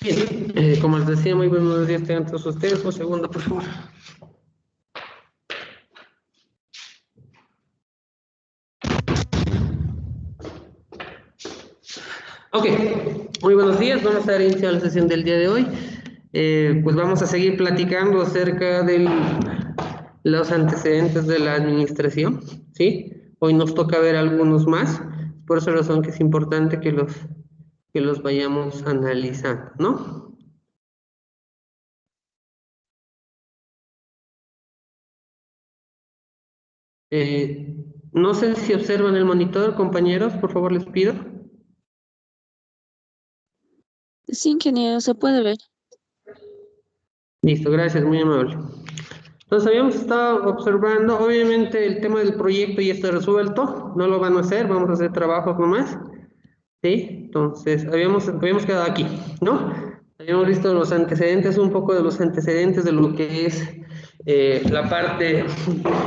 Bien, como les decía, muy buenos días tengan todos ustedes. Un segundo, por favor. Ok, muy buenos días. Vamos a dar inicio a la sesión del día de hoy. Pues vamos a seguir platicando acerca de los antecedentes de la administración, ¿sí? Hoy nos toca ver algunos más. Por esa razón que es importante que los vayamos analizando, ¿no? No sé si observan el monitor, compañeros, por favor les pido. Sí, ingeniero, se puede ver. Listo, gracias, muy amable. Entonces habíamos estado observando, obviamente el tema del proyecto ya está resuelto, no lo van a hacer, vamos a hacer trabajos nomás, ¿sí? Entonces habíamos quedado aquí, ¿no? Habíamos visto los antecedentes, un poco de los antecedentes de lo que es la parte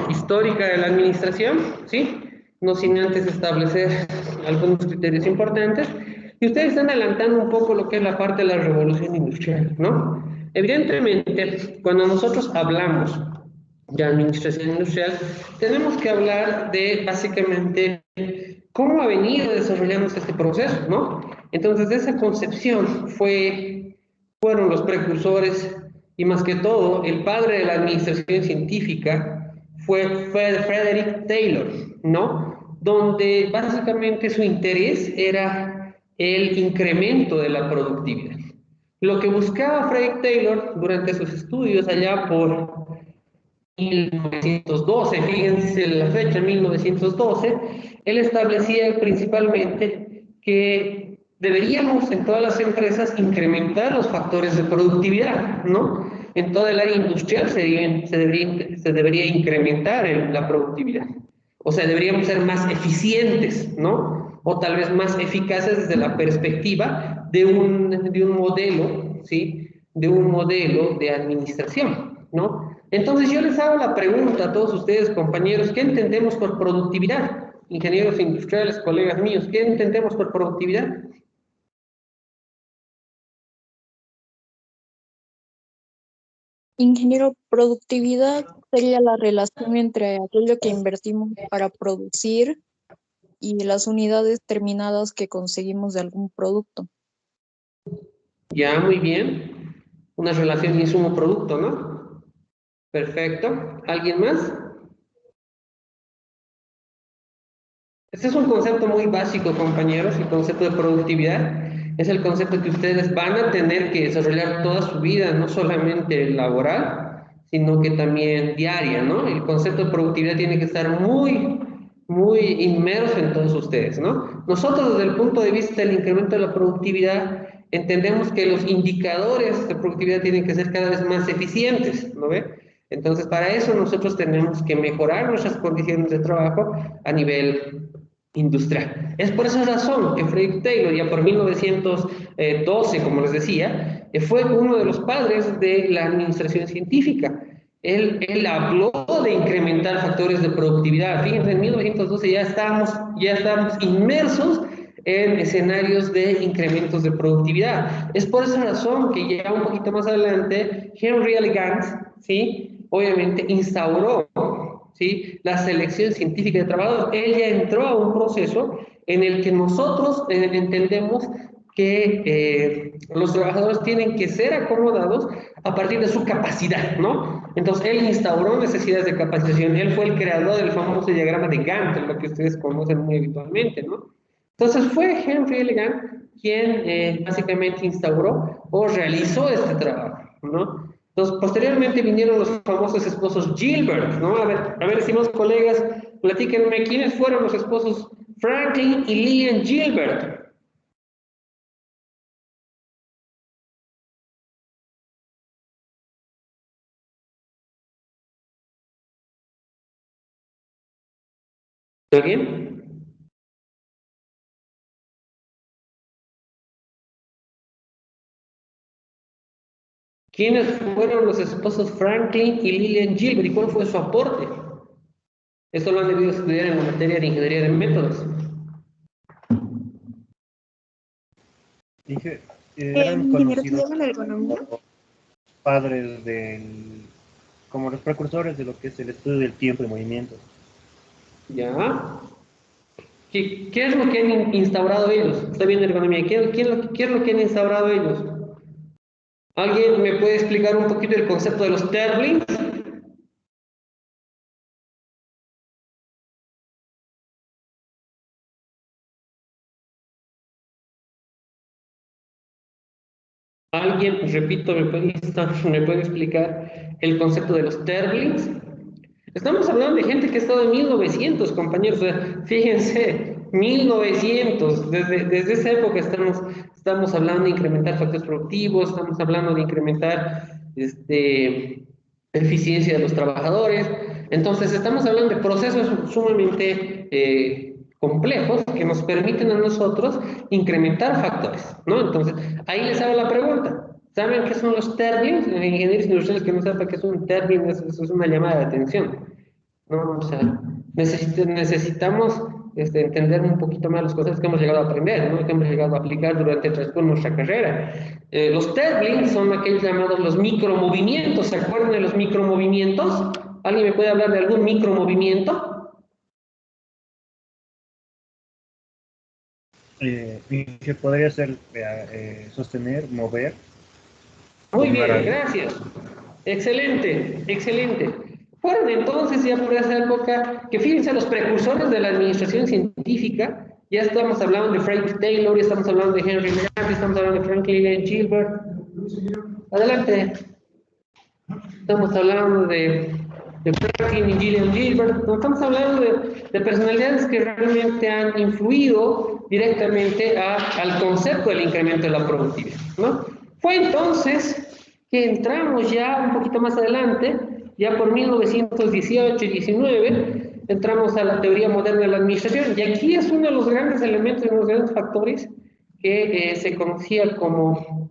histórica de la administración, ¿sí? No sin antes establecer algunos criterios importantes. Y ustedes están adelantando un poco lo que es la parte de la revolución industrial, ¿no? Evidentemente, cuando nosotros hablamos de administración industrial, tenemos que hablar de básicamente cómo ha venido desarrollándose este proceso, ¿no? Entonces, esa concepción fueron los precursores y más que todo, el padre de la administración científica fue Frederick Taylor, ¿no? Donde básicamente su interés era el incremento de la productividad. Lo que buscaba Frederick Taylor durante sus estudios allá por 1912, fíjense la fecha, 1912, él establecía principalmente que deberíamos en todas las empresas incrementar los factores de productividad, ¿no? En toda el área industrial se debería incrementar la productividad. O sea, deberíamos ser más eficientes, ¿no? O tal vez más eficaces desde la perspectiva de un modelo, ¿sí? De un modelo de administración, ¿no? Entonces yo les hago la pregunta a todos ustedes, compañeros, ¿qué entendemos por productividad? Ingenieros industriales, colegas míos, ¿qué entendemos por productividad? Ingeniero, productividad sería la relación entre aquello que invertimos para producir y las unidades terminadas que conseguimos de algún producto. Ya, muy bien. Una relación insumo-producto, ¿no? Perfecto. ¿Alguien más? Este es un concepto muy básico, compañeros, el concepto de productividad. Es el concepto que ustedes van a tener que desarrollar toda su vida, no solamente laboral, sino que también diaria, ¿no? El concepto de productividad tiene que estar muy, muy inmerso en todos ustedes, ¿no? Nosotros, desde el punto de vista del incremento de la productividad, entendemos que los indicadores de productividad tienen que ser cada vez más eficientes, ¿no ve? Entonces, para eso nosotros tenemos que mejorar nuestras condiciones de trabajo a nivel industrial. Es por esa razón que Frederick Taylor, ya por 1912, como les decía, fue uno de los padres de la administración científica. Él habló de incrementar factores de productividad. Fíjense, en 1912 ya estábamos inmersos en escenarios de incrementos de productividad. Es por esa razón que ya un poquito más adelante, Henry Elegant, ¿sí? Obviamente instauró, ¿sí?, la selección científica de trabajadores. Él ya entró a un proceso en el que nosotros entendemos que los trabajadores tienen que ser acomodados a partir de su capacidad, ¿no? Entonces, él instauró necesidades de capacitación. Él fue el creador del famoso diagrama de Gantt, lo que ustedes conocen muy habitualmente, ¿no? Entonces, fue Henry Elegant quien básicamente instauró o realizó este trabajo, ¿no? Entonces, posteriormente vinieron los famosos esposos Gilbert, ¿no? A ver, estimados colegas, platíquenme, ¿quiénes fueron los esposos Franklin y Lillian Gilbert? ¿Alguien? ¿Quiénes fueron los esposos Franklin y Lillian Gilbert y cuál fue su aporte? Esto lo han debido estudiar en la materia de ingeniería de métodos. Dije, Eran Ingeniero, ¿se conocidos llama la ergonomía? como padres del, como los precursores de lo que es el estudio del tiempo y movimiento. ¿Ya? ¿Qué es lo que han instaurado ellos? Está bien ergonomía. ¿Qué es lo que han instaurado ellos? ¿Alguien me puede explicar un poquito el concepto de los Terlings? ¿Alguien, repito, me puede explicar el concepto de los Terlings? Estamos hablando de gente que ha estado en 1900, compañeros. O sea, fíjense, 1900. Desde esa época estamos hablando de incrementar factores productivos, estamos hablando de incrementar eficiencia de los trabajadores. Entonces, estamos hablando de procesos sumamente complejos que nos permiten a nosotros incrementar factores, ¿no? Entonces, ahí les hago la pregunta. ¿Saben qué son los términos? Ingenieros industriales que no sepan qué es un término, eso es una llamada de atención. No, o sea, necesitamos entender un poquito más las cosas que hemos llegado a aprender, ¿no? Que hemos llegado a aplicar durante el transcurso de nuestra carrera. Los Terling son aquellos llamados los micromovimientos. ¿Se acuerdan de los micromovimientos? ¿Alguien me puede hablar de algún micromovimiento? Y que podría ser sostener, mover, Muy tomar bien, algo. gracias. Excelente, excelente. Fueron entonces ya por esa época que fíjense los precursores de la administración científica, ya estamos hablando de Frank Taylor, ya estamos hablando de Henry Layard, estamos hablando de Franklin L. Gilbert. Adelante. Estamos hablando de Franklin y Gillian Gilbert, no estamos hablando de personalidades que realmente han influido directamente al concepto del incremento de la productividad, ¿no? Fue entonces que entramos ya un poquito más adelante, ya por 1918 y 19, entramos a la teoría moderna de la administración, y aquí es uno de los grandes elementos, uno de los grandes factores que se conocía como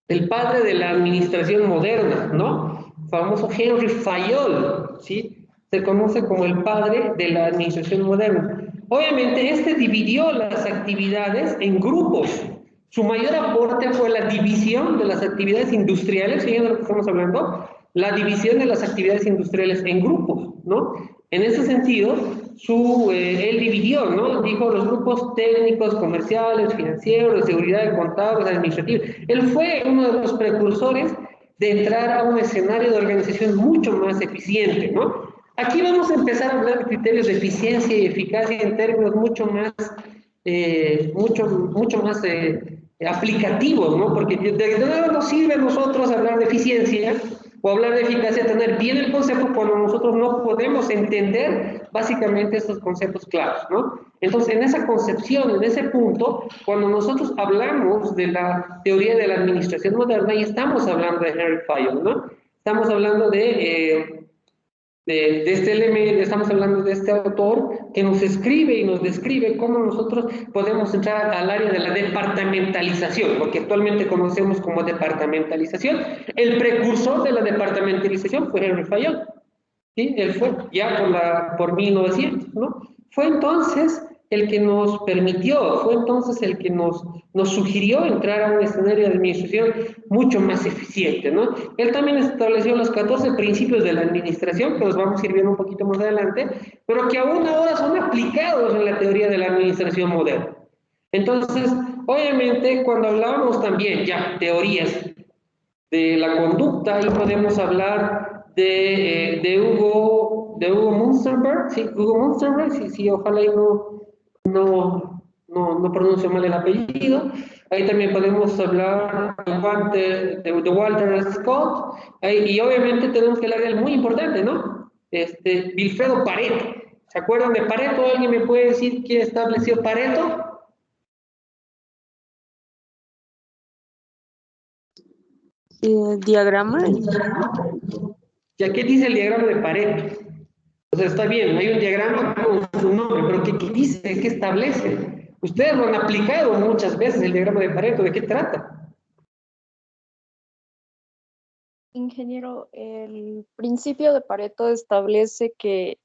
el padre de la administración moderna, ¿no? Famoso Henry Fayol, ¿sí? Se conoce como el padre de la administración moderna. Obviamente, este dividió las actividades en grupos. Su mayor aporte fue la división de las actividades industriales, siguiendo lo que estamos hablando, la división de las actividades industriales en grupos, ¿no? En ese sentido, él dividió, ¿no? Dijo los grupos técnicos, comerciales, financieros, de seguridad, contables, administrativos. Él fue uno de los precursores de entrar a un escenario de organización mucho más eficiente, ¿no? Aquí vamos a empezar a hablar de criterios de eficiencia y eficacia en términos mucho más aplicativos, ¿no? Porque de nada nos sirve a nosotros hablar de eficiencia o hablar de eficacia, tener bien el concepto cuando nosotros no podemos entender básicamente estos conceptos claros, ¿no? Entonces, en esa concepción, en ese punto, cuando nosotros hablamos de la teoría de la administración moderna, y estamos hablando de Henry Fayol, ¿no? Estamos hablando de este elemento, estamos hablando de este autor que nos escribe y nos describe cómo nosotros podemos entrar al área de la departamentalización, lo que actualmente conocemos como departamentalización. El precursor de la departamentalización fue Henry Fayol, ¿sí? Él fue ya por 1900, ¿no? Fue entonces el que nos permitió, fue entonces el que nos sugirió entrar a un escenario de administración mucho más eficiente, ¿no? Él también estableció los 14 principios de la administración, que los vamos a ir viendo un poquito más adelante, pero que aún ahora son aplicados en la teoría de la administración moderna. Entonces, obviamente, cuando hablábamos también ya teorías de la conducta, ahí podemos hablar de Hugo Munsterberg, sí, Hugo Munsterberg, sí, sí, ojalá y no pronuncio mal el apellido. Ahí también podemos hablar de Walter Scott, y obviamente tenemos que hablar de algo muy importante, ¿no? Vilfredo Pareto. ¿Se acuerdan de Pareto? ¿Alguien me puede decir quién estableció Pareto? Diagrama, ingeniero. ¿Ya qué dice el diagrama de Pareto? O sea, está bien, hay un diagrama con su nombre, pero ¿qué dice? ¿Qué establece? Ustedes lo han aplicado muchas veces, el diagrama de Pareto, ¿de qué trata? Ingeniero, el principio de Pareto establece que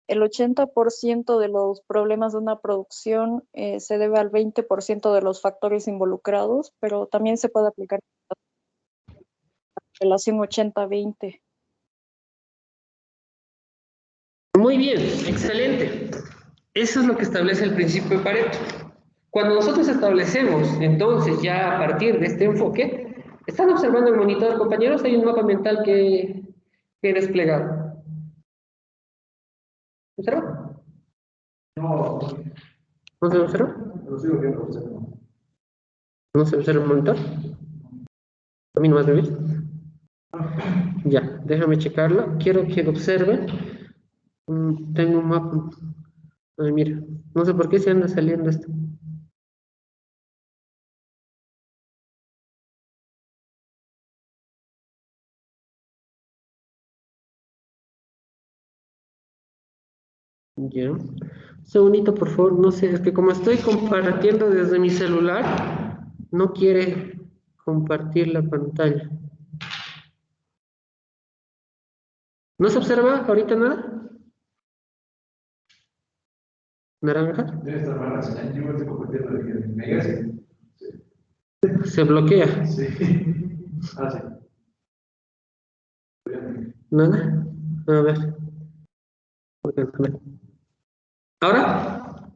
el 80% de los problemas de una producción se debe al 20% de los factores involucrados, pero también se puede aplicar la relación 80-20. Muy bien, excelente. Eso es lo que establece el principio de Pareto. Cuando nosotros establecemos, entonces, ya a partir de este enfoque, ¿están observando el monitor, compañeros? Hay un mapa mental que he desplegado. ¿Observa? No, ¿No se observa? lo sigo viendo, o sea, no. ¿No se observa el monitor? ¿A mí nomás me ves? Ya, déjame checarlo. Quiero que observen. Tengo un mapa. Ay, mira, no sé por qué se anda saliendo esto. Ya. Un segundito, por favor. No sé, es que como estoy compartiendo desde mi celular, no quiere compartir la pantalla. ¿No se observa ahorita nada? ¿Naranja? Debe estar mal la señal. Yo me estoy compartiendo de megas. Se bloquea. Sí. Ah, sí. ¿Nada? A ver. ¿Ahora?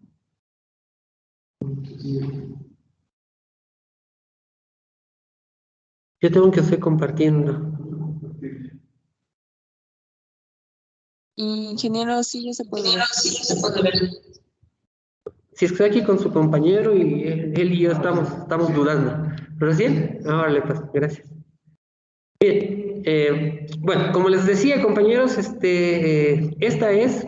Yo tengo que estar compartiendo. Ingeniero, sí, ya se puede ver. Si es que estoy aquí con su compañero y él y yo estamos dudando. ¿Recién? Ahora pues, gracias. Bien, bueno, como les decía, compañeros, esta es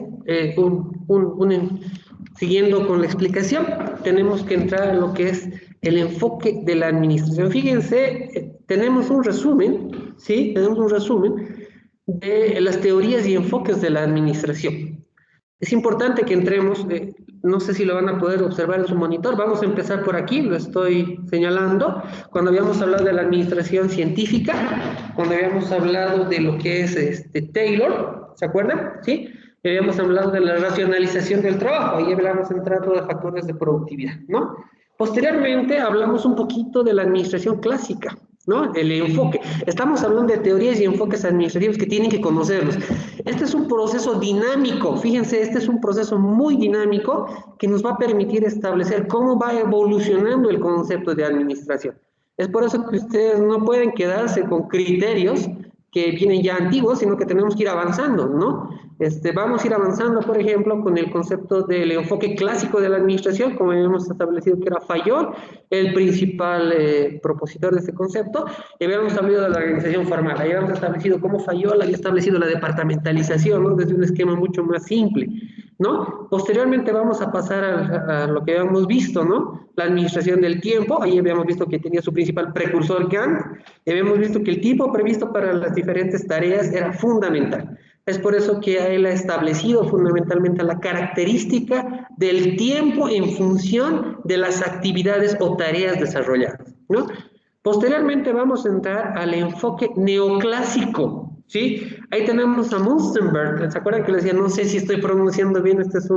siguiendo con la explicación, tenemos que entrar a lo que es el enfoque de la administración. Fíjense, tenemos un resumen, ¿sí? Tenemos un resumen de las teorías y enfoques de la administración. Es importante que entremos, no sé si lo van a poder observar en su monitor, vamos a empezar por aquí, lo estoy señalando, cuando habíamos hablado de la administración científica, cuando habíamos hablado de lo que es Taylor, ¿se acuerdan? ¿Sí? Habíamos hablado de la racionalización del trabajo, ahí habíamos entrado de factores de productividad, ¿no? Posteriormente hablamos un poquito de la administración clásica, ¿no? El enfoque. Estamos hablando de teorías y enfoques administrativos que tienen que conocerlos. Este es un proceso dinámico, fíjense, este es un proceso muy dinámico que nos va a permitir establecer cómo va evolucionando el concepto de administración. Es por eso que ustedes no pueden quedarse con criterios que vienen ya antiguos, sino que tenemos que ir avanzando, ¿no? Vamos a ir avanzando, por ejemplo, con el concepto del enfoque clásico de la administración, como hemos establecido que era Fayol, el principal propositor de este concepto, y habíamos hablado de la organización formal, ahí habíamos establecido cómo Fayol había establecido la departamentalización, ¿no? Desde un esquema mucho más simple, ¿no? Posteriormente vamos a pasar a lo que habíamos visto, ¿no? La administración del tiempo, ahí habíamos visto que tenía su principal precursor Gantt, y habíamos visto que el tiempo previsto para las diferentes tareas era fundamental. Es por eso que él ha establecido fundamentalmente la característica del tiempo en función de las actividades o tareas desarrolladas, ¿no? Posteriormente vamos a entrar al enfoque neoclásico, ¿sí? Ahí tenemos a Munzenberg, ¿se acuerdan que le decía, no sé si estoy pronunciando bien, este es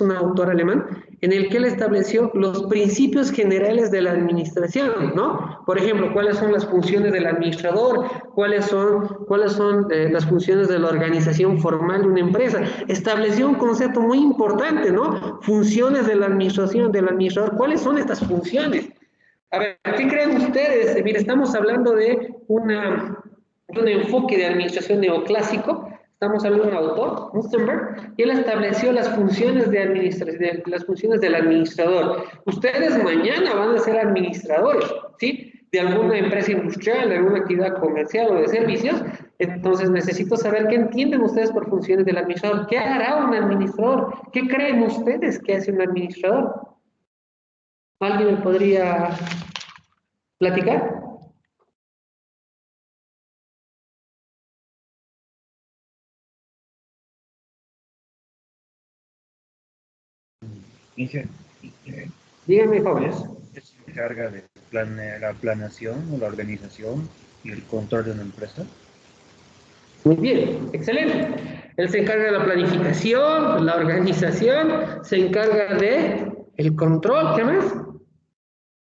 un autor alemán, en el que él estableció los principios generales de la administración, ¿no? Por ejemplo, cuáles son las funciones del administrador, cuáles son las funciones de la organización formal de una empresa. Estableció un concepto muy importante, ¿no? Funciones de la administración, del administrador, ¿cuáles son estas funciones? A ver, ¿qué creen ustedes? Mire, estamos hablando de un enfoque de administración neoclásico. Estamos hablando de un autor, Munzenberg, y él estableció las funciones de administración, las funciones del administrador. Ustedes mañana van a ser administradores, ¿sí? De alguna empresa industrial, de alguna actividad comercial o de servicios. Entonces necesito saber qué entienden ustedes por funciones del administrador. ¿Qué hará un administrador? ¿Qué creen ustedes que hace un administrador? ¿Alguien me podría platicar? Inge, Díganme, jóvenes. ¿se encarga de la planeación o la organización y el control de una empresa? Muy bien, excelente. Él se encarga de la planificación, la organización, se encarga de el control, ¿qué más?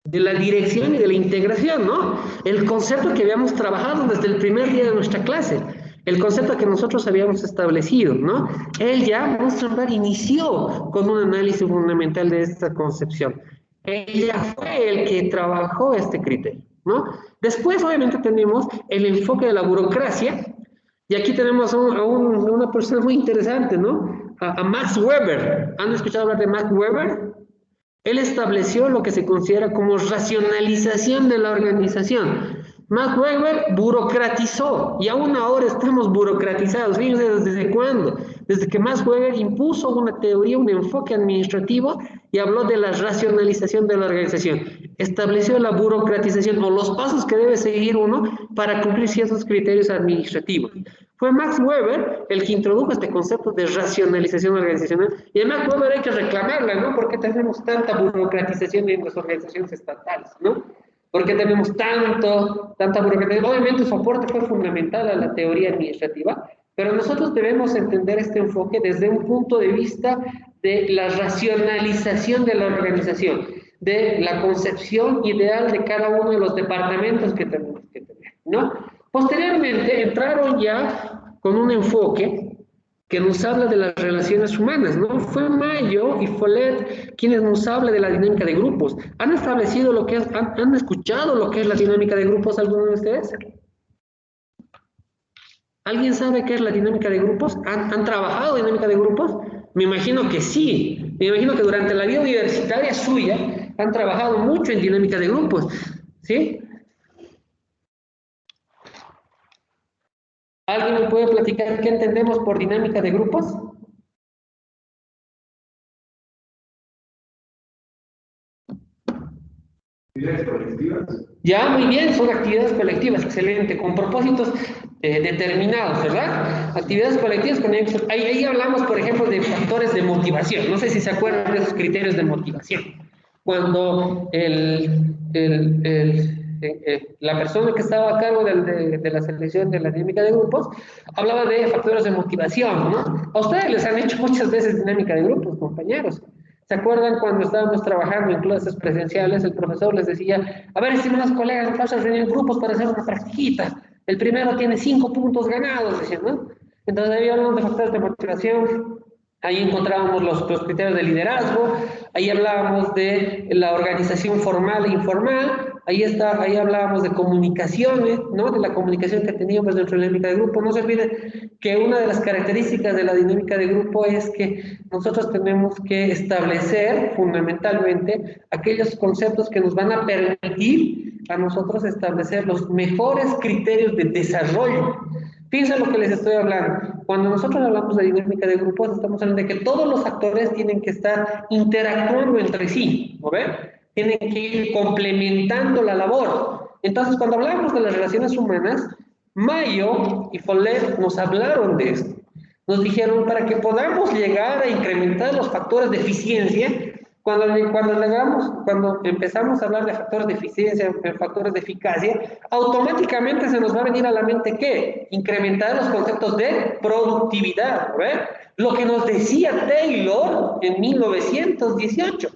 De la dirección y de la integración, ¿no? El concepto que habíamos trabajado desde el primer día de nuestra clase, el concepto que nosotros habíamos establecido, ¿no? Él ya, Monstrenberg, inició con un análisis fundamental de esta concepción. Él ya fue el que trabajó este criterio, ¿no? Después, obviamente, tenemos el enfoque de la burocracia, y aquí tenemos a una persona muy interesante, ¿no? A Max Weber. ¿Han escuchado hablar de Max Weber? Él estableció lo que se considera como racionalización de la organización. Max Weber burocratizó, y aún ahora estamos burocratizados. Fíjense desde cuándo. Desde que Max Weber impuso una teoría, un enfoque administrativo y habló de la racionalización de la organización. Estableció la burocratización o los pasos que debe seguir uno para cumplir ciertos criterios administrativos. Fue Max Weber el que introdujo este concepto de racionalización organizacional, y a Max Weber hay que reclamarla, ¿no? ¿Por qué tenemos tanta burocratización en las organizaciones estatales, ¿no? ¿Por qué tenemos tanta burocratización? Obviamente su aporte fue fundamental a la teoría administrativa, pero nosotros debemos entender este enfoque desde un punto de vista de la racionalización de la organización, de la concepción ideal de cada uno de los departamentos que tenemos que tener, ¿no? Posteriormente entraron ya con un enfoque que nos habla de las relaciones humanas, ¿no? Fue Mayo y Follett quienes nos hablan de la dinámica de grupos. ¿Han establecido lo que es, han escuchado lo que es la dinámica de grupos alguno de ustedes? ¿Alguien sabe qué es la dinámica de grupos? ¿Han trabajado dinámica de grupos? Me imagino que sí. Me imagino que durante la vida universitaria suya han trabajado mucho en dinámica de grupos, ¿sí? ¿Alguien me puede platicar qué entendemos por dinámica de grupos? Actividades colectivas. Ya, muy bien, son actividades colectivas, excelente, con propósitos determinados, ¿verdad? Actividades colectivas, ahí hablamos, por ejemplo, de factores de motivación. No sé si se acuerdan de esos criterios de motivación. Cuando la persona que estaba a cargo de la selección de la dinámica de grupos hablaba de factores de motivación, ¿no? A ustedes les han hecho muchas veces dinámica de grupos, compañeros. ¿Se acuerdan cuando estábamos trabajando en clases presenciales? El profesor les decía, a ver, estimados colegas, vamos a reunir grupos para hacer una practiquita. El primero tiene 5 puntos ganados, decían, ¿no? Entonces ahí hablamos de factores de motivación, ahí encontrábamos los criterios de liderazgo, ahí hablábamos de la organización formal e informal, ahí hablábamos de comunicaciones, ¿no? De la comunicación que teníamos dentro de la dinámica de grupo. No se olviden que una de las características de la dinámica de grupo es que nosotros tenemos que establecer fundamentalmente aquellos conceptos que nos van a permitir a nosotros establecer los mejores criterios de desarrollo. Fíjense lo que les estoy hablando. Cuando nosotros hablamos de dinámica de grupos, estamos hablando de que todos los actores tienen que estar interactuando entre sí, ¿no ven? Tienen que ir complementando la labor. Entonces, cuando hablamos de las relaciones humanas, Mayo y Follett nos hablaron de esto. Nos dijeron, para que podamos llegar a incrementar los factores de eficiencia, cuando empezamos a hablar de factores de eficiencia, de factores de eficacia, automáticamente se nos va a venir a la mente ¿qué? Incrementar los conceptos de productividad, ¿verdad? Lo que nos decía Taylor en 1918.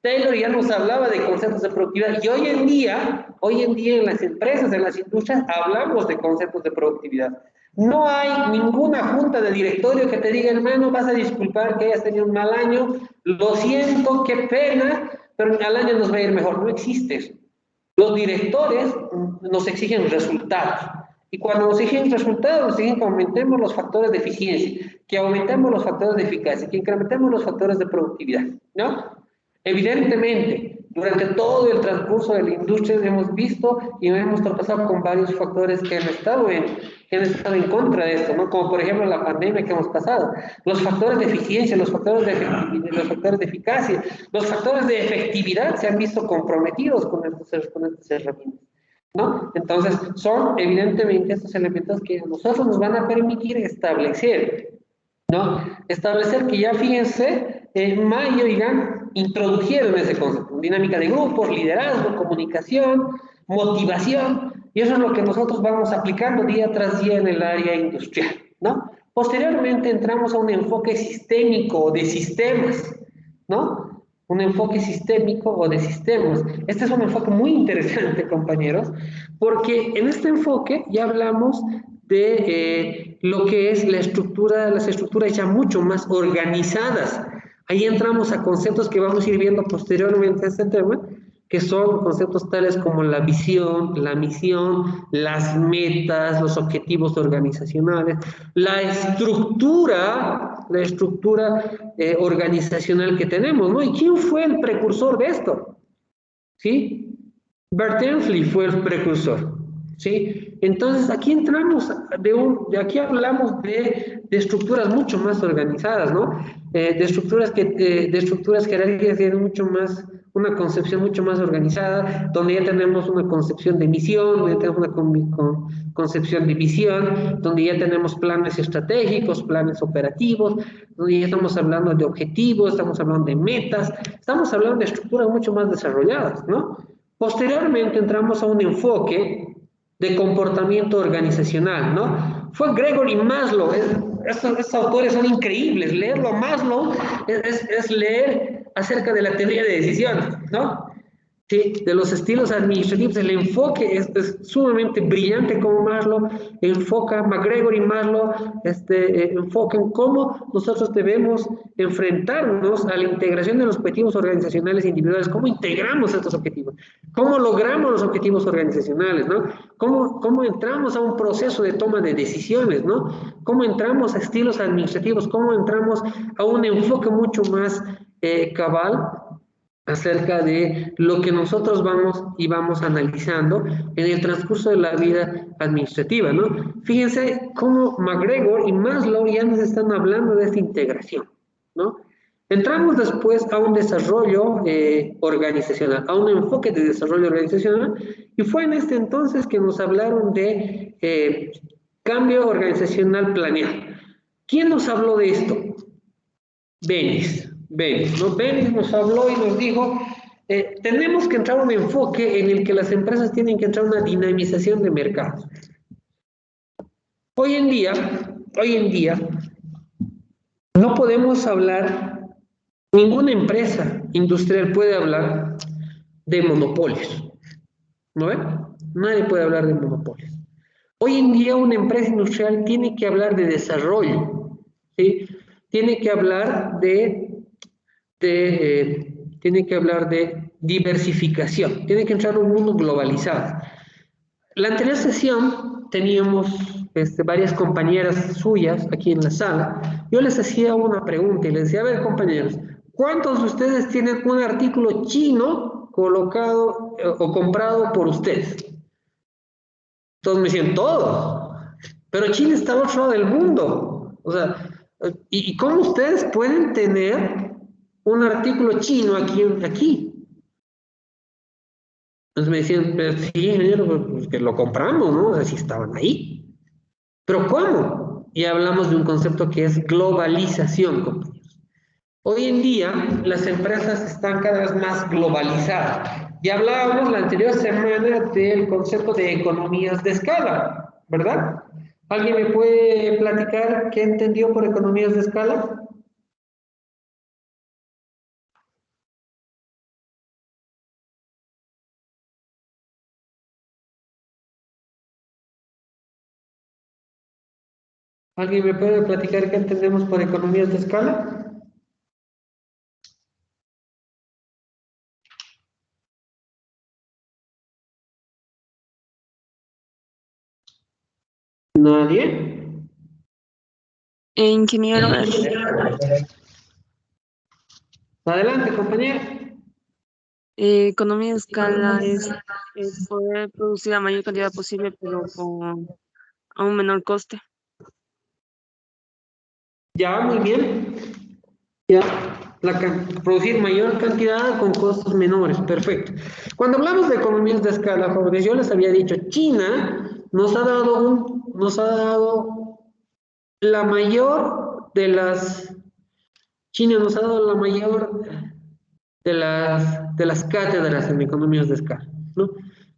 Taylor ya nos hablaba de conceptos de productividad, y hoy en día en las empresas, en las industrias, hablamos de conceptos de productividad. No hay ninguna junta de directorio que te diga, hermano, vas a disculpar que hayas tenido un mal año, lo siento, qué pena, pero al año nos va a ir mejor. No existe eso. Los directores nos exigen resultados. Y cuando nos exigen resultados, nos exigen que aumentemos los factores de eficiencia, que aumentemos los factores de eficacia, que incrementemos los factores de productividad, ¿no? Evidentemente, durante todo el transcurso de la industria hemos visto y nos hemos tropezado con varios factores que han estado en contra de esto, ¿no? Como por ejemplo la pandemia que hemos pasado. Los factores de eficiencia, los factores de eficacia, los factores de efectividad se han visto comprometidos con estas herramientas, ¿no? Entonces, son evidentemente estos elementos que a nosotros nos van a permitir establecer, ¿no? Establecer que ya fíjense, en Mayo y Gann introdujeron ese concepto, dinámica de grupos, liderazgo, comunicación, motivación. Y eso es lo que nosotros vamos aplicando día tras día en el área industrial, ¿no? Posteriormente entramos a un enfoque sistémico o de sistemas, ¿no? Un enfoque sistémico o de sistemas. Este es un enfoque muy interesante, compañeros, porque en este enfoque ya hablamos de lo que es la estructura, las estructuras ya mucho más organizadas. Ahí entramos a conceptos que vamos a ir viendo posteriormente a este tema, que son conceptos tales como la visión, la misión, las metas, los objetivos organizacionales, la estructura organizacional que tenemos, ¿no? ¿Y quién fue el precursor de esto? ¿Sí? Bert Enfley fue el precursor, ¿sí? Entonces aquí entramos, de aquí hablamos de estructuras mucho más organizadas, ¿no? De estructuras jerárquicas que tienen mucho más, una concepción mucho más organizada, donde ya tenemos una concepción de misión, donde ya tenemos una concepción de visión, donde ya tenemos planes estratégicos, planes operativos, donde ya estamos hablando de objetivos, estamos hablando de metas, estamos hablando de estructuras mucho más desarrolladas, ¿no? Posteriormente entramos a un enfoque de comportamiento organizacional, ¿no? Fue Gregory Maslow, estos autores son increíbles, leerlo a Maslow es leer acerca de la teoría de decisiones, ¿no? Sí, de los estilos administrativos, el enfoque es sumamente brillante como Maslow enfoca, McGregor y Maslow enfoca en cómo nosotros debemos enfrentarnos a la integración de los objetivos organizacionales e individuales, cómo integramos estos objetivos, cómo logramos los objetivos organizacionales, ¿no? Cómo entramos a un proceso de toma de decisiones, ¿no? Cómo entramos a estilos administrativos, cómo entramos a un enfoque mucho más cabal acerca de lo que nosotros vamos analizando en el transcurso de la vida administrativa, ¿no? Fíjense cómo McGregor y Maslow ya nos están hablando de esta integración, ¿no? Entramos después a un desarrollo organizacional, a un enfoque de desarrollo organizacional, y fue en este entonces que nos hablaron de cambio organizacional planeado. ¿Quién nos habló de esto? Bennis, ¿no? Bennis nos habló y nos dijo, tenemos que entrar a un enfoque en el que las empresas tienen que entrar a una dinamización de mercados. Hoy en día, no podemos hablar, ninguna empresa industrial puede hablar de monopolios, ¿no ven? Nadie puede hablar de monopolios. Hoy en día una empresa industrial tiene que hablar de desarrollo, ¿sí? Tiene que hablar tiene que hablar de diversificación, tiene que entrar a un mundo globalizado. La anterior sesión teníamos varias compañeras suyas aquí en la sala. Yo les hacía una pregunta y les decía, a ver, compañeros, ¿cuántos de ustedes tienen un artículo chino colocado o comprado por ustedes? Todos me decían, todos. Pero China está al otro lado del mundo. O sea, ¿y cómo ustedes pueden tener un artículo chino aquí? Entonces me decían, pero sí, ingeniero, pues que lo compramos, ¿no? O sea, si estaban ahí. ¿Pero cómo? Y hablamos de un concepto que es globalización, compañeros. Hoy en día las empresas están cada vez más globalizadas. Y hablábamos la anterior semana del concepto de economías de escala, ¿verdad? ¿Alguien me puede platicar qué entendió por economías de escala? ¿Alguien me puede platicar qué entendemos por economías de escala? ¿Nadie? Ingeniero, Adelante, compañero. economía de escala es poder producir la mayor cantidad posible, pero a un menor coste. Ya, muy bien. Ya, producir mayor cantidad con costos menores, perfecto. Cuando hablamos de economías de escala, jóvenes, yo les había dicho, China nos ha dado la mayor de las, China nos ha dado la mayor de las cátedras en economías de escala, ¿no?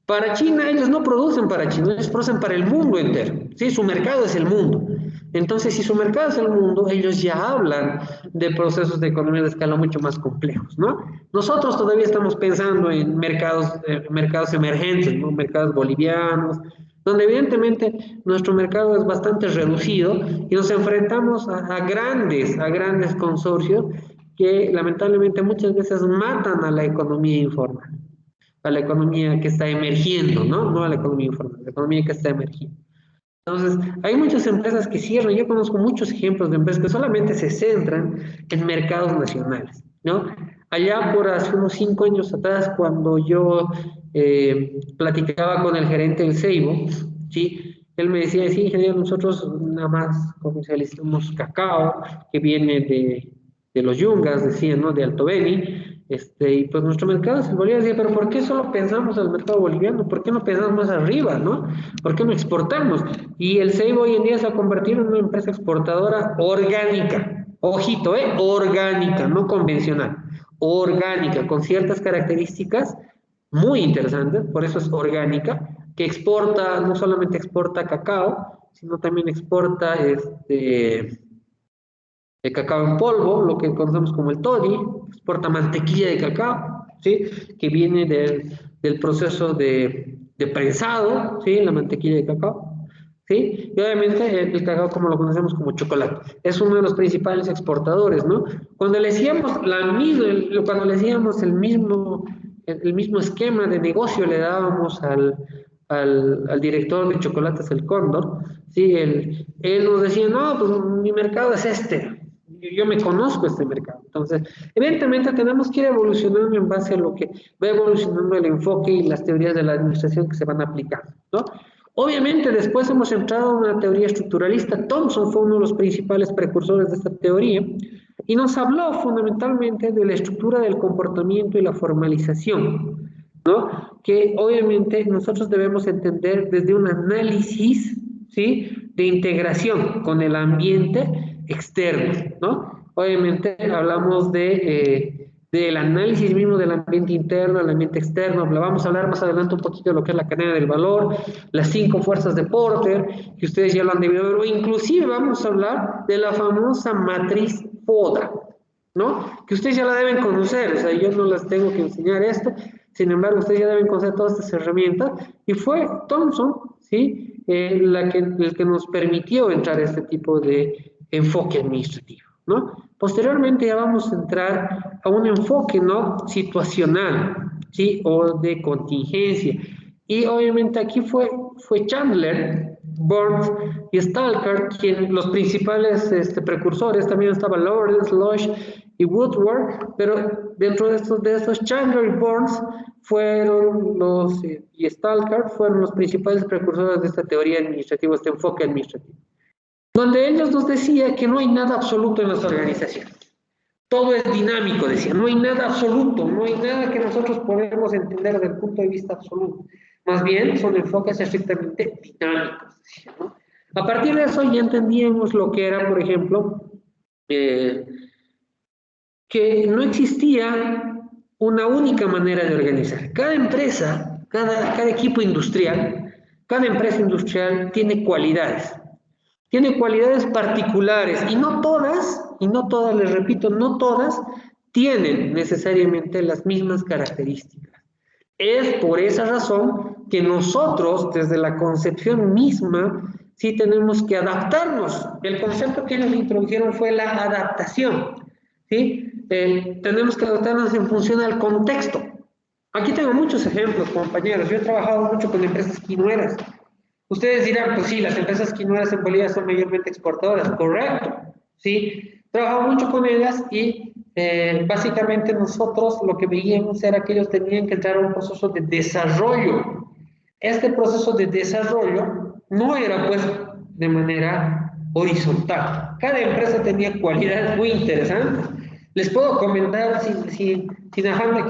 Para China, ellos no producen para China, ellos producen para el mundo entero. ¿Sí? Su mercado es el mundo. Entonces, si su mercado es el mundo, ellos ya hablan de procesos de economía de escala mucho más complejos, ¿no? Nosotros todavía estamos pensando en mercados emergentes, ¿no? Mercados bolivianos, donde evidentemente nuestro mercado es bastante reducido y nos enfrentamos a grandes consorcios que lamentablemente muchas veces matan a la economía informal, a la economía que está emergiendo, ¿no? No a la economía informal, a la economía que está emergiendo. Entonces, hay muchas empresas que cierran. Yo conozco muchos ejemplos de empresas que solamente se centran en mercados nacionales, ¿no? Allá por hace unos 5 años atrás, cuando yo platicaba con el gerente del Seibo, ¿sí? Él me decía, sí, ingeniero, nosotros nada más comercializamos cacao que viene de los Yungas, decía, ¿no? De Alto Beni. Y pues nuestro mercado es el boliviano. Decía, pero ¿por qué solo pensamos en el mercado boliviano? ¿Por qué no pensamos más arriba, no? ¿Por qué no exportamos? Y el Seibo hoy en día se ha convertido en una empresa exportadora orgánica. Ojito, orgánica, no convencional. Orgánica, con ciertas características muy interesantes, por eso es orgánica, que exporta, no solamente exporta cacao, sino también exporta el cacao en polvo, lo que conocemos como el toddy, exporta mantequilla de cacao, ¿sí? Que viene del proceso de prensado, ¿sí? La mantequilla de cacao, ¿sí? Y obviamente el cacao como lo conocemos como chocolate, es uno de los principales exportadores, ¿no? Cuando le decíamos el mismo esquema de negocio le dábamos al director de Chocolates El Cóndor, ¿sí? Él nos decía, no, pues mi mercado es este, yo me conozco este mercado. Entonces, evidentemente tenemos que ir evolucionando en base a lo que va evolucionando el enfoque y las teorías de la administración que se van aplicando, ¿no? Obviamente, después hemos entrado en una teoría estructuralista. Thompson fue uno de los principales precursores de esta teoría y nos habló fundamentalmente de la estructura del comportamiento y la formalización, ¿no? Que obviamente nosotros debemos entender desde un análisis, ¿sí? De integración con el ambiente externo, ¿no? Obviamente hablamos del análisis mismo del ambiente interno, del ambiente externo. Vamos a hablar más adelante un poquito de lo que es la cadena del valor, las 5 fuerzas de Porter, que ustedes ya lo han debido ver, o inclusive vamos a hablar de la famosa matriz FODA, ¿no? Que ustedes ya la deben conocer, o sea, yo no les tengo que enseñar esto, sin embargo, ustedes ya deben conocer todas estas herramientas, y fue Thompson, ¿sí? El que nos permitió entrar a este tipo de enfoque administrativo, ¿no? Posteriormente ya vamos a entrar a un enfoque, ¿no? Situacional, ¿sí? O de contingencia. Y obviamente aquí fue Chandler, Burns y Stalker, los principales precursores. También estaba Lawrence, Lush y Woodward, pero dentro de estos Chandler y Burns y Stalker fueron los principales precursores de esta teoría administrativa, este enfoque administrativo, donde ellos nos decían que no hay nada absoluto en las organizaciones. Todo es dinámico, decía, no hay nada absoluto, no hay nada que nosotros podemos entender desde el punto de vista absoluto. Más bien son enfoques estrictamente dinámicos, decía, ¿no? A partir de eso ya entendíamos lo que era, por ejemplo, que no existía una única manera de organizar. Cada empresa, cada equipo industrial, cada empresa industrial tiene cualidades. Tiene cualidades particulares y no todas, les repito, no todas tienen necesariamente las mismas características. Es por esa razón que nosotros, desde la concepción misma, sí tenemos que adaptarnos. El concepto que ellos introdujeron fue la adaptación, ¿sí? Tenemos que adaptarnos en función al contexto. Aquí tengo muchos ejemplos, compañeros. Yo he trabajado mucho con empresas quinueras. Ustedes dirán, pues sí, las empresas quinueras en Bolivia son mayormente exportadoras, correcto, sí, trabajamos mucho con ellas y básicamente nosotros lo que veíamos era que ellos tenían que entrar a un proceso de desarrollo. Este proceso de desarrollo no era pues de manera horizontal. Cada empresa tenía cualidades muy interesantes. Les puedo comentar sin afán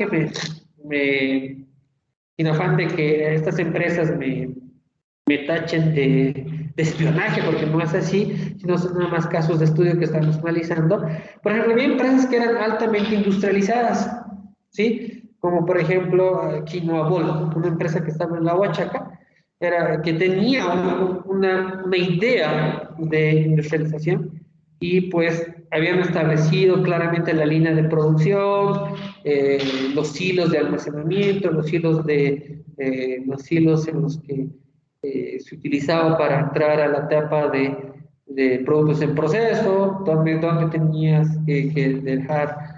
de que estas empresas me tachen de espionaje, porque no es así, sino son nada más casos de estudio que estamos analizando. Por ejemplo, había empresas que eran altamente industrializadas, ¿sí? como por ejemplo Quinoa Bol, una empresa que estaba en la Huachaca, que tenía una idea de industrialización y pues habían establecido claramente la línea de producción, los hilos de almacenamiento, los hilos en los que se utilizaba para entrar a la etapa de productos en proceso, donde tenías que dejar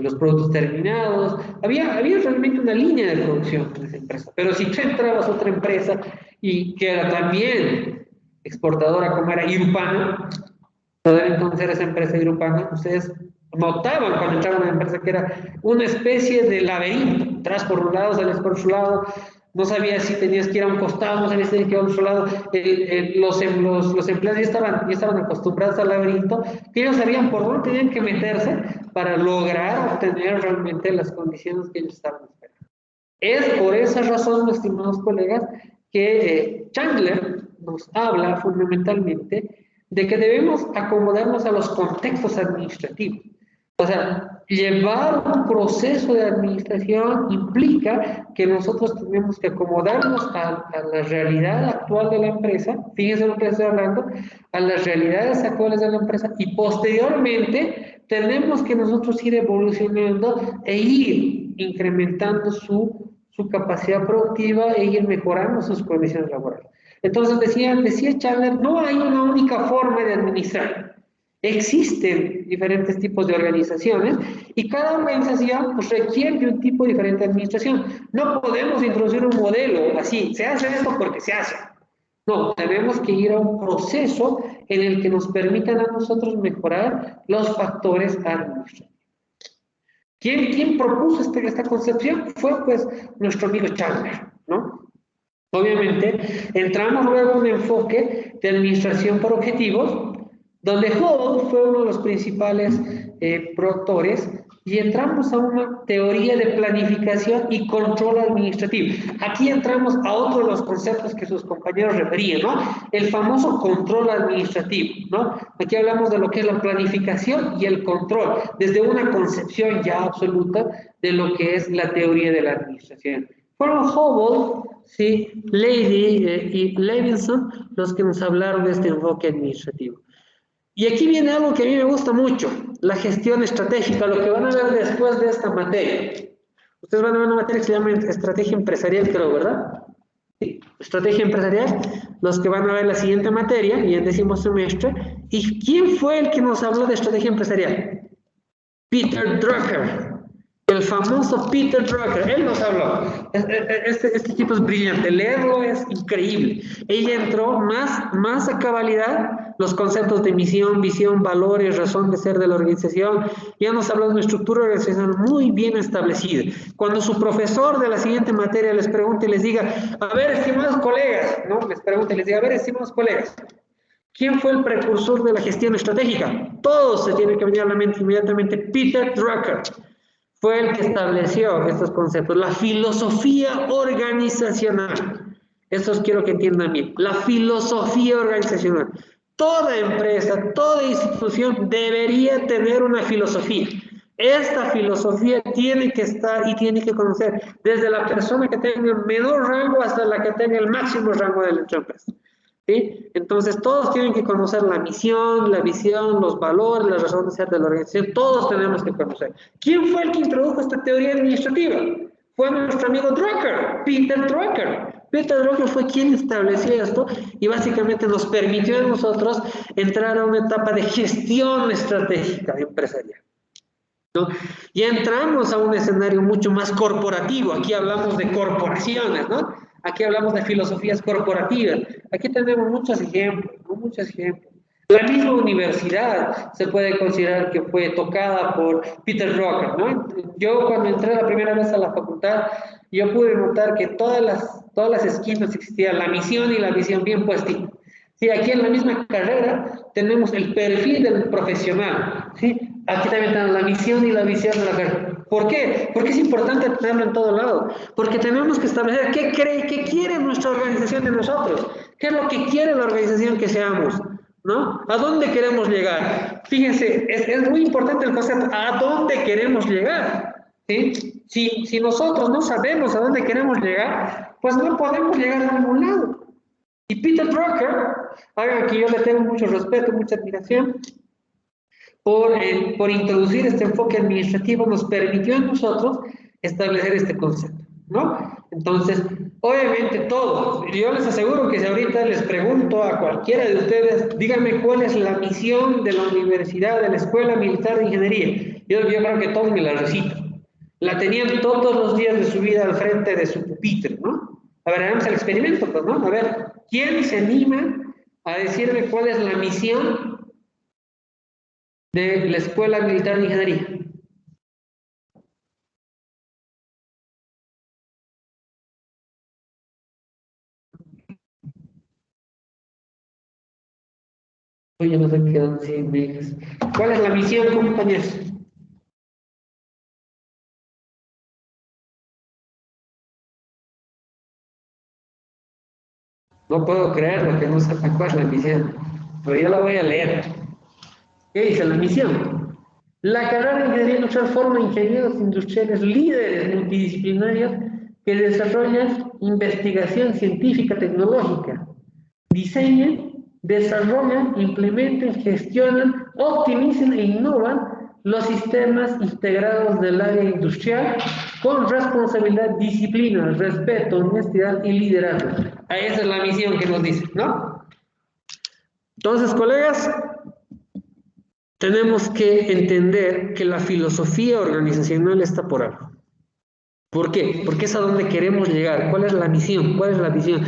los productos terminados. Había realmente una línea de producción en esa empresa. Pero si tú entrabas a otra empresa y que era también exportadora como era Irupana, deben conocer esa empresa Irupana, ustedes notaban cuando entraban a una empresa que era una especie de laberinto, entras por un lado, sales por otro lado, no sabías si tenías que ir a un costado, no sabías si tenías que ir a otro lado, los empleados ya estaban acostumbrados al laberinto, que ellos sabían por dónde tenían que meterse para lograr obtener realmente las condiciones que ellos estaban esperando. Es por esa razón, estimados colegas, que Chandler nos habla fundamentalmente de que debemos acomodarnos a los contextos administrativos. O sea, llevar un proceso de administración implica que nosotros tenemos que acomodarnos a la realidad actual de la empresa, fíjense lo que estoy hablando, a las realidades actuales de la empresa y posteriormente tenemos que nosotros ir evolucionando e ir incrementando su capacidad productiva e ir mejorando sus condiciones laborales. Entonces decía Chandler, no hay una única forma de administrar. Existen diferentes tipos de organizaciones y cada organización pues, requiere de un tipo diferente de administración. No podemos introducir un modelo así, se hace esto porque se hace. No, tenemos que ir a un proceso en el que nos permitan a nosotros mejorar los factores administrativos. ¿Quién propuso esta concepción? Fue pues nuestro amigo Chandler, ¿no? Obviamente, entramos luego en un enfoque de administración por objetivos, donde Hubble fue uno de los principales promotores, y entramos a una teoría de planificación y control administrativo. Aquí entramos a otro de los conceptos que sus compañeros referían, ¿no? El famoso control administrativo, ¿no? Aquí hablamos de lo que es la planificación y el control, desde una concepción ya absoluta de lo que es la teoría de la administración. Fueron Hubble, sí, Leidy y Levinson los que nos hablaron de este enfoque administrativo. Y aquí viene algo que a mí me gusta mucho, la gestión estratégica, lo que van a ver después de esta materia. Ustedes van a ver una materia que se llama estrategia empresarial, creo, ¿verdad? Sí, estrategia empresarial, los que van a ver la siguiente materia, y en 10º semestre. ¿Y quién fue el que nos habló de estrategia empresarial? Peter Drucker. El famoso Peter Drucker, él nos habló. Este tipo es brillante, leerlo es increíble. Ella entró más a cabalidad los conceptos de misión, visión, valores, razón de ser de la organización. Ya nos habló de una estructura organizacional muy bien establecida. Cuando su profesor de la siguiente materia les pregunte y les diga, a ver, estimados colegas, ¿no? Les pregunte y les diga, a ver, estimados colegas, ¿quién fue el precursor de la gestión estratégica? Todos se tienen que venir a la mente inmediatamente. Peter Drucker fue el que estableció estos conceptos, la filosofía organizacional. Esto quiero que entiendan bien, la filosofía organizacional. Toda empresa, toda institución debería tener una filosofía. Esta filosofía tiene que estar y tiene que conocer desde la persona que tenga el menor rango hasta la que tenga el máximo rango de la empresa. ¿Sí? Entonces todos tienen que conocer la misión, la visión, los valores, la razón de ser de la organización, todos tenemos que conocer. ¿Quién fue el que introdujo esta teoría administrativa? Fue nuestro amigo Drucker, Peter Drucker. Peter Drucker fue quien estableció esto y básicamente nos permitió a nosotros entrar a una etapa de gestión estratégica empresarial, ¿no? Y entramos a un escenario mucho más corporativo. Aquí hablamos de corporaciones, ¿no? Aquí hablamos de filosofías corporativas. Aquí tenemos muchos ejemplos, ¿no? Muchos ejemplos. La misma universidad se puede considerar que fue tocada por Peter Drucker, ¿no? Yo cuando entré la primera vez a la facultad, yo pude notar que todas las esquinas existía la misión y la visión bien puestitas. Sí, aquí en la misma carrera tenemos el perfil del profesional, ¿sí? Aquí también tenemos la misión y la visión de la carrera. ¿Por qué? Porque es importante tenerlo en todo lado. Porque tenemos que establecer qué quiere nuestra organización de nosotros. ¿Qué es lo que quiere la organización que seamos? ¿No? ¿A dónde queremos llegar? Fíjense, es muy importante el concepto. ¿A dónde queremos llegar? ¿sí? Si nosotros no sabemos a dónde queremos llegar, pues no podemos llegar a ningún lado. Y Peter Drucker, hagan que yo le tengo mucho respeto, mucha admiración, por introducir este enfoque administrativo, nos permitió a nosotros establecer este concepto, ¿no? Entonces, obviamente todos, yo les aseguro que si ahorita les pregunto a cualquiera de ustedes, díganme cuál es la misión de la universidad, de la Escuela Militar de Ingeniería, yo creo que todos me la recitan. La tenían todos los días de su vida al frente de su pupitre, ¿no? A ver, hagamos el experimento, pues, ¿no? A ver, ¿quién se anima a decirme cuál es la misión de la Escuela Militar de Ingeniería? Oye, no sé qué dan sin migas. ¿Cuál es la misión, compañeros? No puedo creerlo que no sepa cuál es la misión, pero yo la voy a leer. ¿Qué dice la misión? La carrera de ingeniería industrial forma ingenieros industriales líderes multidisciplinarios que desarrollan investigación científica tecnológica, diseñan, desarrollan, implementan, gestionan, optimizan e innovan los sistemas integrados del área industrial con responsabilidad, disciplina, respeto, honestidad y liderazgo. Esa es la misión que nos dice, ¿no? Entonces, colegas, tenemos que entender que la filosofía organizacional está por algo. ¿Por qué? Porque es a donde queremos llegar. ¿Cuál es la misión? ¿Cuál es la visión?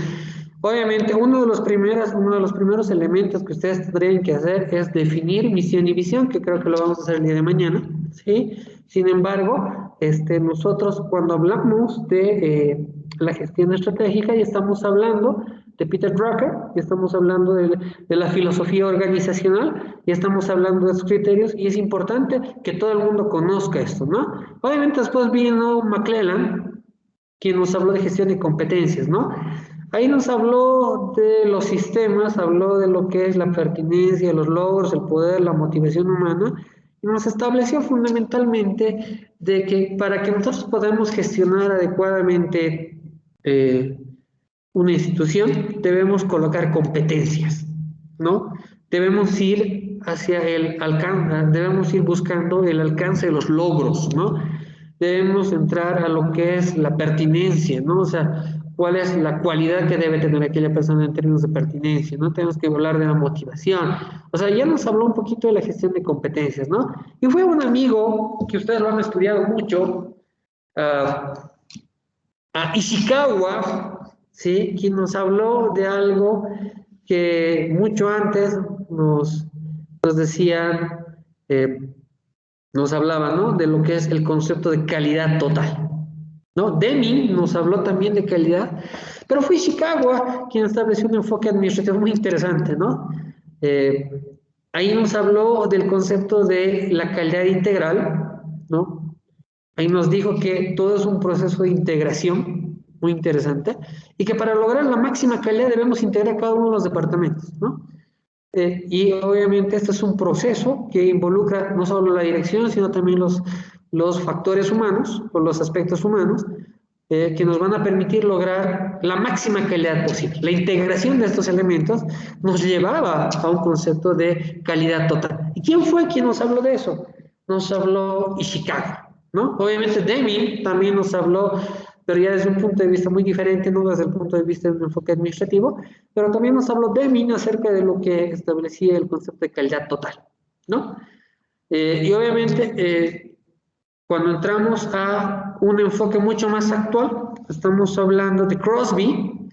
Obviamente, uno de los primeros elementos que ustedes tendrían que hacer es definir misión y visión, que creo que lo vamos a hacer el día de mañana, ¿sí? Sin embargo, nosotros cuando hablamos de la gestión estratégica y estamos hablando de Peter Drucker, y estamos hablando de la filosofía organizacional, y estamos hablando de esos criterios, y es importante que todo el mundo conozca esto, ¿no? Obviamente después vino McClellan, quien nos habló de gestión de competencias, ¿no? Ahí nos habló de los sistemas, habló de lo que es la pertinencia, los logros, el poder, la motivación humana, y nos estableció fundamentalmente de que para que nosotros podamos gestionar adecuadamente una institución, debemos colocar competencias, ¿no? Debemos ir hacia el alcance, debemos ir buscando el alcance de los logros, ¿no? Debemos entrar a lo que es la pertinencia, ¿no? O sea, cuál es la cualidad que debe tener aquella persona en términos de pertinencia, ¿no? Tenemos que hablar de la motivación. O sea, ya nos habló un poquito de la gestión de competencias, ¿no? Y fue un amigo que ustedes lo han estudiado mucho, a Ishikawa, ¿sí? Quien nos habló de algo que mucho antes nos decían, nos hablaba, ¿no? De lo que es el concepto de calidad total, ¿no? Deming nos habló también de calidad, pero fue Ishikawa quien estableció un enfoque administrativo muy interesante, ¿no? Ahí nos habló del concepto de la calidad integral, ¿no? Ahí nos dijo que todo es un proceso de integración muy interesante y que para lograr la máxima calidad debemos integrar cada uno de los departamentos, ¿no? Y obviamente este es un proceso que involucra no solo la dirección, sino también los factores humanos o los aspectos humanos que nos van a permitir lograr la máxima calidad posible. La integración de estos elementos nos llevaba a un concepto de calidad total. ¿Y quién fue quien nos habló de eso? Nos habló Ishikawa, ¿no? Obviamente Deming también nos habló, pero ya desde un punto de vista muy diferente, no desde el punto de vista de un enfoque administrativo, pero también nos habló Deming acerca de lo que establecía el concepto de calidad total, ¿no? Y obviamente, cuando entramos a un enfoque mucho más actual, estamos hablando de Crosby,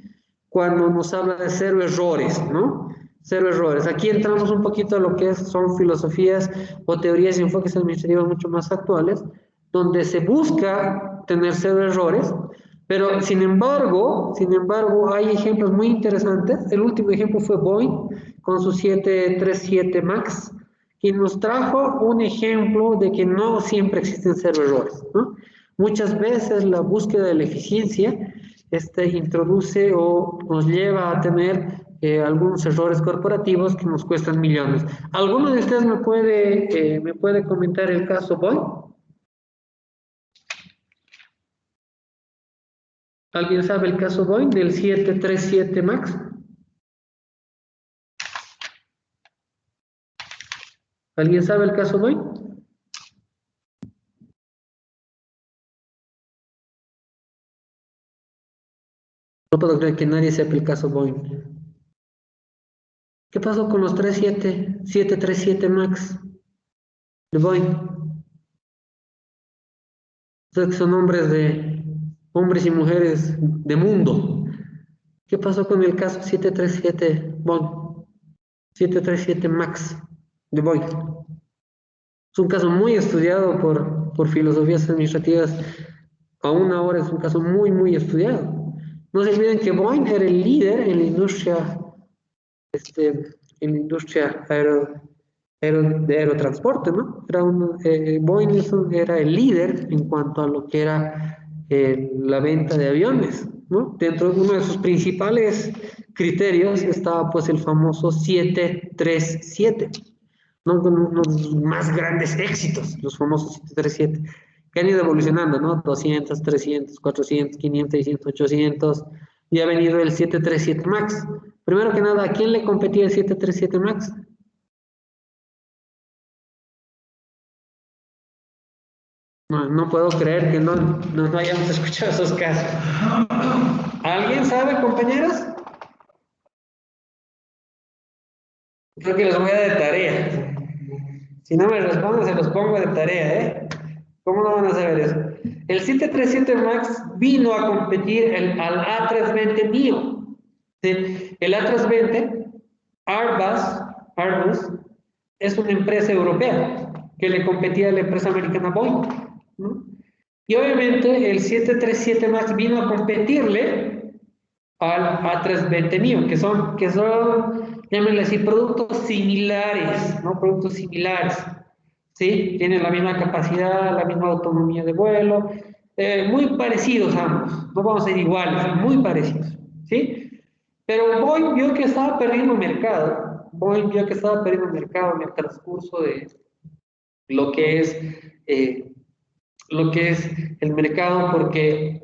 cuando nos habla de cero errores, ¿no? Cero errores. Aquí entramos un poquito a lo que son filosofías o teorías y enfoques administrativos mucho más actuales, donde se busca tener cero errores, pero sin embargo, hay ejemplos muy interesantes. El último ejemplo fue Boeing con su 737 MAX, quien nos trajo un ejemplo de que no siempre existen cero errores, ¿no? Muchas veces la búsqueda de la eficiencia introduce o nos lleva a tener algunos errores corporativos que nos cuestan millones. ¿Alguno de ustedes me puede comentar el caso Boeing? ¿Alguien sabe el caso Boeing del 737 MAX? ¿Alguien sabe el caso Boeing? No puedo creer que nadie sepa el caso Boeing. ¿Qué pasó con los 737 MAX de Boeing? Ustedes que son hombres y mujeres de mundo. ¿Qué pasó con el caso 737 Boeing? 737 MAX de Boeing. Es un caso muy estudiado por filosofías administrativas. Aún ahora es un caso muy, muy estudiado. No se olviden que Boeing era el líder en la industria, en la industria de aerotransporte, ¿no? Boeing era el líder en cuanto a lo que era la venta de aviones, ¿no? Dentro de uno de sus principales criterios estaba pues el famoso 737, ¿no? Con unos más grandes éxitos, los famosos 737, que han ido evolucionando, ¿no? 200, 300, 400, 500, 600, 800, y ha venido el 737 MAX. Primero que nada, ¿a quién le competía el 737 MAX? No, no puedo creer que no hayamos escuchado esos casos. ¿Alguien sabe, compañeros? Creo que los voy a dar de tarea. Si no me responden, se los pongo de tarea, ¿eh? ¿Cómo no van a saber eso? El 737 MAX vino a competir al A320neo. ¿Sí? El A320, Airbus, es una empresa europea que le competía a la empresa americana Boeing, ¿no? Y obviamente el 737 MAX vino a competirle al A320neo, que son, llámenle así, productos similares, ¿no? Productos similares, ¿sí? Tienen la misma capacidad, la misma autonomía de vuelo, muy parecidos ambos, no vamos a ser iguales, muy parecidos, ¿sí? Pero Boeing vio que estaba perdiendo mercado, en el transcurso de lo que es, eh, lo que es el mercado, porque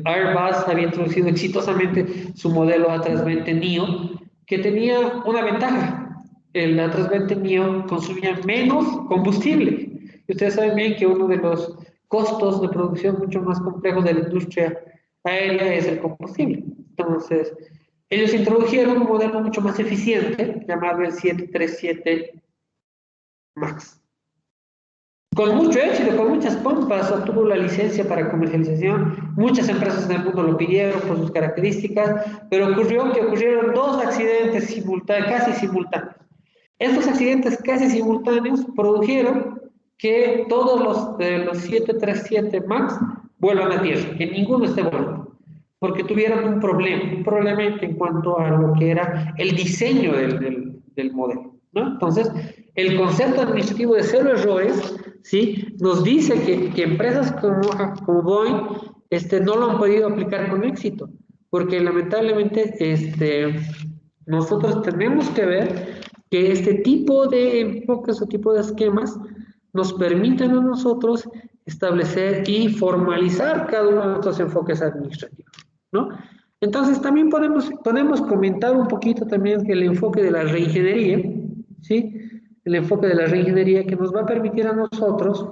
Airbus había introducido exitosamente su modelo A320neo, que tenía una ventaja. El A320neo consumía menos combustible. Y ustedes saben bien que uno de los costos de producción mucho más complejos de la industria aérea es el combustible. Entonces, ellos introdujeron un modelo mucho más eficiente, llamado el 737 MAX. Con mucho éxito, con muchas pompas, obtuvo la licencia para comercialización. Muchas empresas en el mundo lo pidieron por sus características, pero ocurrieron dos accidentes casi simultáneos. Estos accidentes casi simultáneos produjeron que todos los 737 MAX vuelvan a tierra, que ninguno esté volando, porque tuvieron un problema en cuanto a lo que era el diseño del modelo, ¿no? Entonces, el concepto administrativo de cero errores, ¿sí? Nos dice que empresas como Boeing no lo han podido aplicar con éxito, porque lamentablemente nosotros tenemos que ver que este tipo de enfoques o tipo de esquemas nos permiten a nosotros establecer y formalizar cada uno de nuestros enfoques administrativos, ¿no? Entonces también podemos comentar un poquito también que el enfoque de la reingeniería, ¿sí? El enfoque de la reingeniería que nos va a permitir a nosotros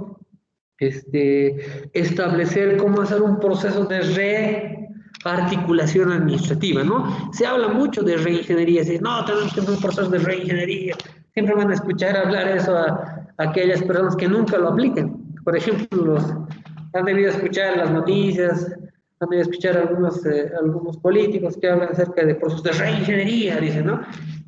establecer cómo hacer un proceso de rearticulación administrativa, ¿no? Se habla mucho de reingeniería, no, tenemos que hacer un proceso de reingeniería. Siempre van a escuchar hablar eso a aquellas personas que nunca lo aplican. Por ejemplo, han debido escuchar las noticias, han debido escuchar algunos políticos que hablan acerca de procesos de reingeniería, dicen, ¿no?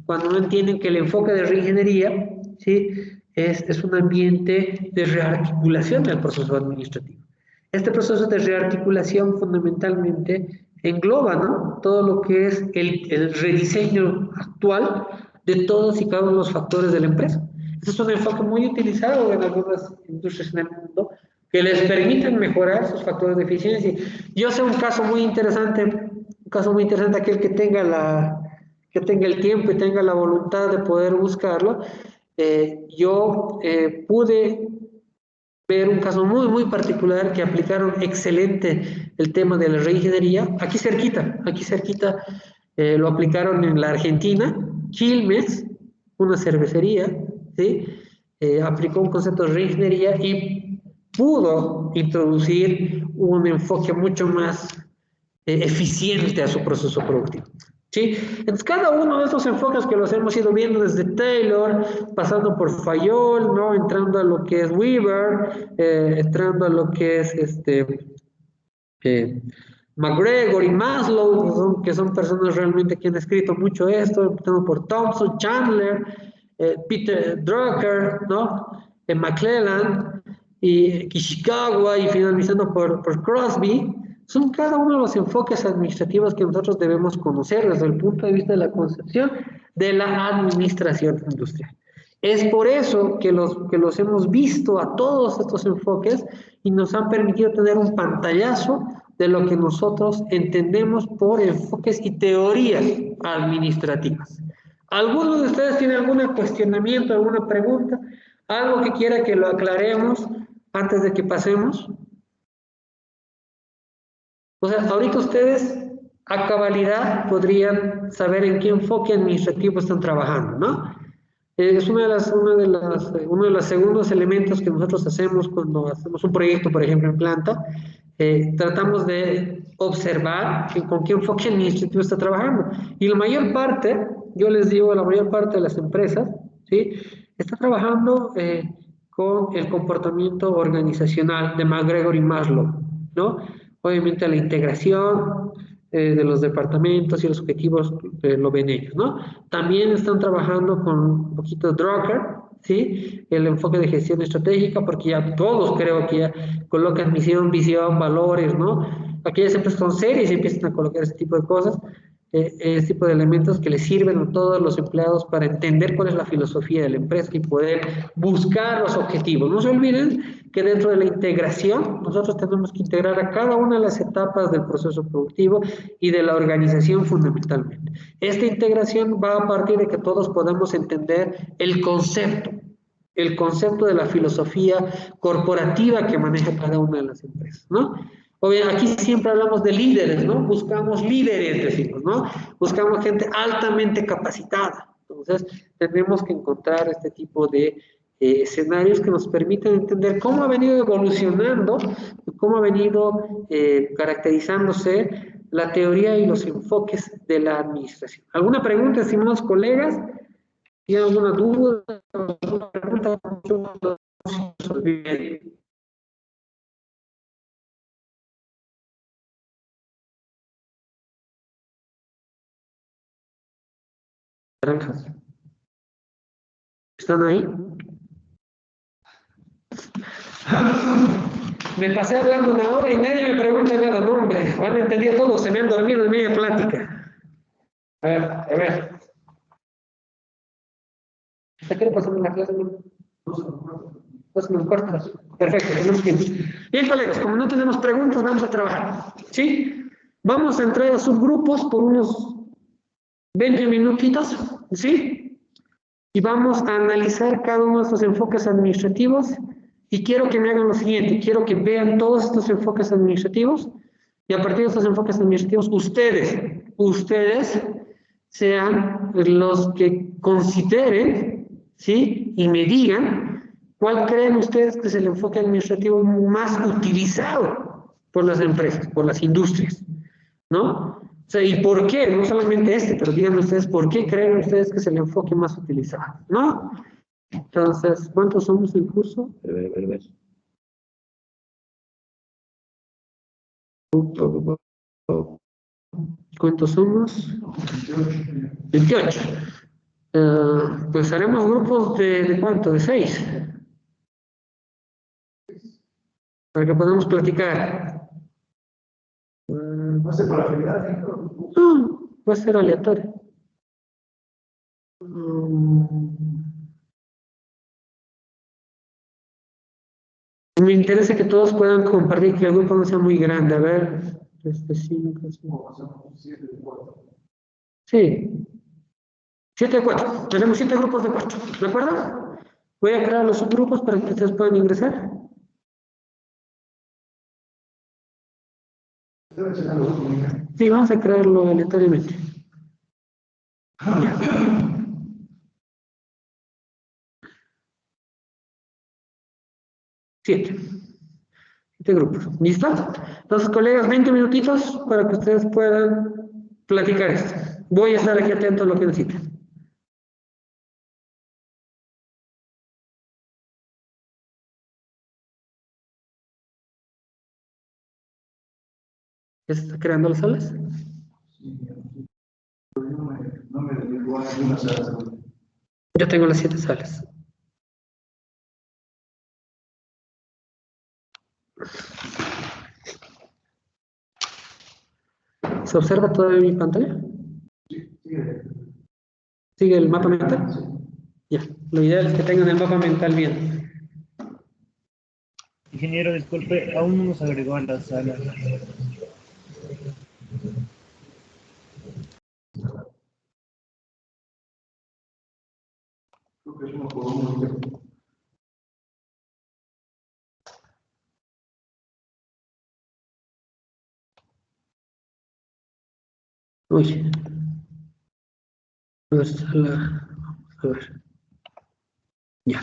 Cuando no entienden que el enfoque de reingeniería, ¿sí? Es un ambiente de rearticulación del proceso administrativo. Este proceso de rearticulación fundamentalmente engloba, ¿no? Todo lo que es el rediseño actual de todos y cada uno de los factores de la empresa. Este es un enfoque muy utilizado en algunas industrias en el mundo que les permiten mejorar sus factores de eficiencia. Yo sé un caso muy interesante, aquel que tenga el tiempo y tenga la voluntad de poder buscarlo. Yo pude ver un caso muy, muy particular que aplicaron excelente el tema de la reingeniería. Aquí cerquita, lo aplicaron en la Argentina, Quilmes, una cervecería, ¿sí? Aplicó un concepto de reingeniería y pudo introducir un enfoque mucho más eficiente a su proceso productivo. ¿Sí? Entonces, cada uno de estos enfoques que los hemos ido viendo desde Taylor, pasando por Fayol, ¿no? Entrando a lo que es Weaver, entrando a lo que es McGregor y Maslow, que son personas realmente que han escrito mucho esto, empezando por Thompson, Chandler, Peter Drucker, ¿no? McClellan y Ishikawa y finalizando por Crosby. Son cada uno de los enfoques administrativos que nosotros debemos conocer desde el punto de vista de la concepción de la administración industrial. Es por eso que los hemos visto a todos estos enfoques y nos han permitido tener un pantallazo de lo que nosotros entendemos por enfoques y teorías administrativas. ¿Alguno de ustedes tiene algún cuestionamiento, alguna pregunta? ¿Algo que quiera que lo aclaremos antes de que pasemos? O sea, ahorita ustedes a cabalidad podrían saber en qué enfoque administrativo están trabajando, ¿no? Es uno de los segundos elementos que nosotros hacemos cuando hacemos un proyecto, por ejemplo, en planta. Tratamos de observar con qué enfoque administrativo está trabajando. Y la mayor parte, yo les digo, la mayor parte de las empresas, ¿sí? Está trabajando con el comportamiento organizacional de McGregor y Maslow, ¿no? Obviamente la integración de los departamentos y los objetivos lo ven ellos, ¿no? También están trabajando con un poquito de Drucker, ¿sí? El enfoque de gestión estratégica, porque ya todos creo que ya colocan misión, visión, valores, ¿no? Aquellas empresas son serias y empiezan a colocar ese tipo de cosas, ese tipo de elementos que les sirven a todos los empleados para entender cuál es la filosofía de la empresa y poder buscar los objetivos. No se olviden que dentro de la integración nosotros tenemos que integrar a cada una de las etapas del proceso productivo y de la organización fundamentalmente. Esta integración va a partir de que todos podamos entender el concepto de la filosofía corporativa que maneja cada una de las empresas, ¿no? Obviamente, aquí siempre hablamos de líderes, ¿no? Buscamos líderes, decimos, ¿no? Buscamos gente altamente capacitada. Entonces, tenemos que encontrar este tipo de escenarios que nos permiten entender cómo ha venido evolucionando, cómo ha venido caracterizándose la teoría y los enfoques de la administración. ¿Alguna pregunta, estimados colegas? ¿Tienen alguna duda? ¿Alguna pregunta? Naranjas. ¿Están ahí? Me pasé hablando una hora y nadie me pregunta nada, no, hombre. Van a entender todo, se me han dormido en media plática. A ver. ¿Hasta qué hora pasamos la clase? 2:15. Perfecto, tenemos tiempo. Bien, colegas, como no tenemos preguntas, vamos a trabajar. ¿Sí? Vamos a entrar a subgrupos por unos 20 minutitos, ¿sí? Y vamos a analizar cada uno de estos enfoques administrativos y quiero que me hagan lo siguiente, quiero que vean todos estos enfoques administrativos y a partir de estos enfoques administrativos ustedes sean los que consideren, ¿sí? Y me digan cuál creen ustedes que es el enfoque administrativo más utilizado por las empresas, por las industrias, ¿no? O sea, ¿y por qué? No solamente pero díganme ustedes, ¿por qué creen ustedes que es el enfoque más utilizado? ¿No? Entonces, ¿cuántos somos en el curso? A ver. ¿Cuántos somos? 28. Pues haremos grupos de ¿cuánto? De 6. Para que podamos platicar. No sé, por afinidad. No, va a ser aleatorio. Me interesa que todos puedan compartir, que el grupo no sea muy grande. A ver, 5. Sí. 7 de 4. Tenemos 7 grupos de 4. ¿De acuerdo? Voy a crear los subgrupos para que ustedes puedan ingresar. Sí, vamos a crearlo aleatoriamente. Ya. 7. 7 grupos. ¿Listo? Entonces, colegas, 20 minutitos para que ustedes puedan platicar esto. Voy a estar aquí atento a lo que necesiten. ¿Ya se está creando las salas? No me llegó a ninguna sala. Yo tengo las 7 salas. ¿Se observa todavía mi pantalla? ¿Sigue el mapa mental? Ya. Lo ideal es que tengan el mapa mental bien. Ingeniero, disculpe, aún no nos agregó a la sala. Creo que es uno por uno. Uy. A ver, sala. A ver. Ya.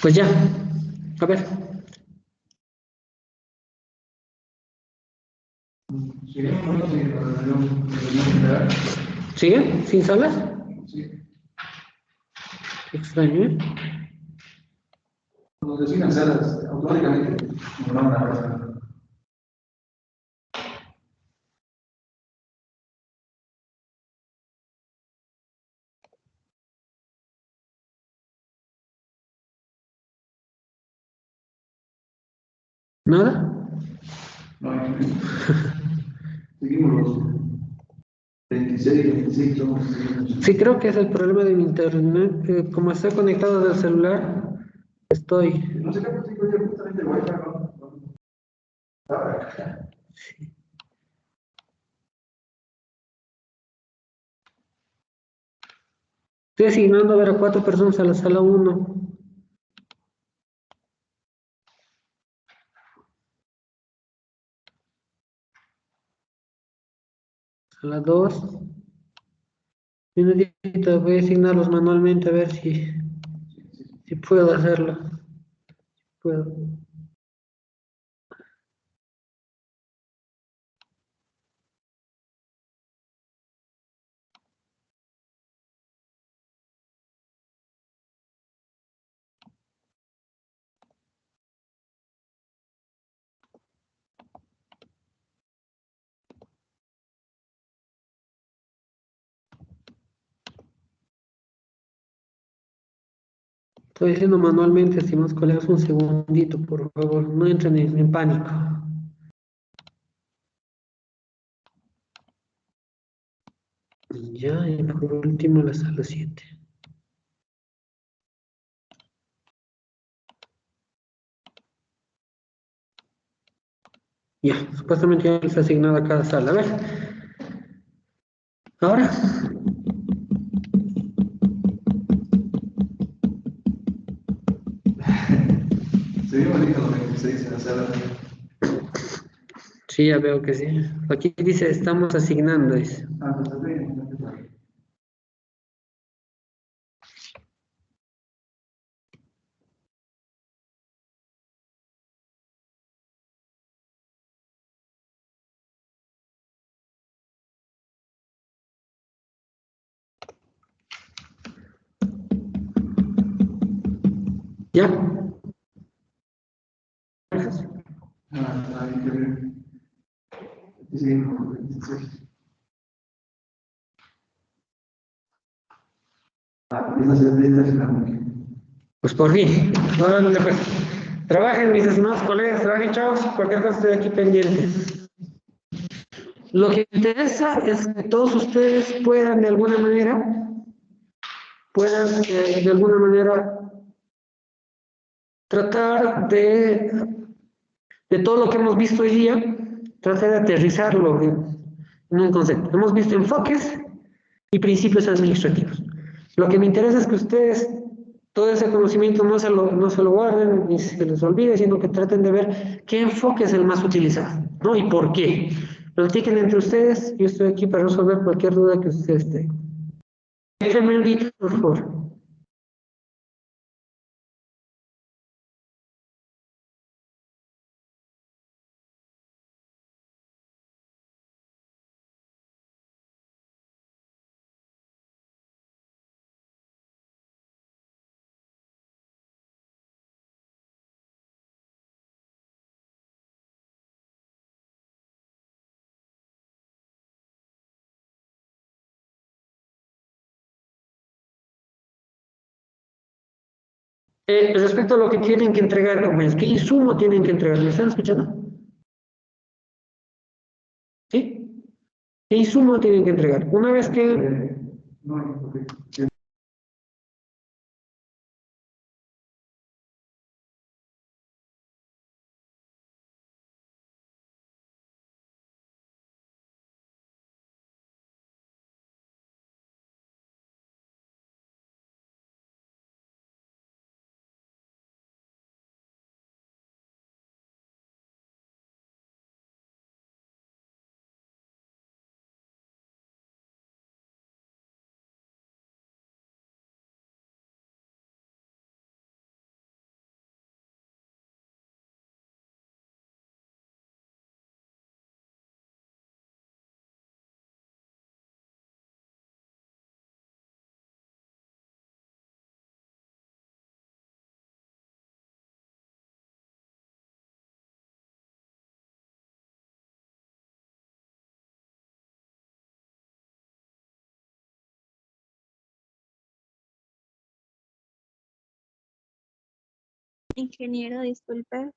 Pues ya. A ver. ¿Sigue? ¿Sin salas? Extraño, ¿eh? Nos designan salas automáticamente. No, nada. ¿Nada? No, seguimos los 26 somos. Sí, creo que es el problema de mi internet. Como estoy conectado del celular, estoy. No sé qué contigo ya justamente el Wi-Fi, ¿no? Ah, Estoy asignando a ver a 4 personas a la sala 1. Sala 2. Minutito, voy a asignarlos manualmente a ver si puedo hacerlo. Puedo. Estoy haciendo manualmente, estimados colegas, un segundito, por favor, no entren en pánico. Ya, y por último la sala 7. Ya, supuestamente ya les he asignado a cada sala. A ver. Ahora. seguimos viendo los 26 en la sala. Sí, ya veo que sí. Aquí dice, estamos asignando, dice. Ah, pues está bien. ¿Ya? Sí. Esa es la única. Pues por fin. Órale, pues. Trabajen, mis estimados colegas, trabajen, chavos. Cualquier cosa estoy aquí pendiente. Lo que me interesa es que todos ustedes puedan de alguna manera, tratar de todo lo que hemos visto hoy día, tratar de aterrizarlo en un concepto. Hemos visto enfoques y principios administrativos. Lo que me interesa es que ustedes todo ese conocimiento no se lo guarden ni se les olvide, sino que traten de ver qué enfoque es el más utilizado, ¿no? Y por qué. Platiquen entre ustedes, yo estoy aquí para resolver cualquier duda que ustedes tengan. Déjenme un grito, por favor. Respecto a lo que tienen que entregar, jóvenes, ¿qué insumo tienen que entregar? ¿Me están escuchando? ¿Sí? ¿Qué insumo tienen que entregar? Una vez que No, Ingeniero, disculpe.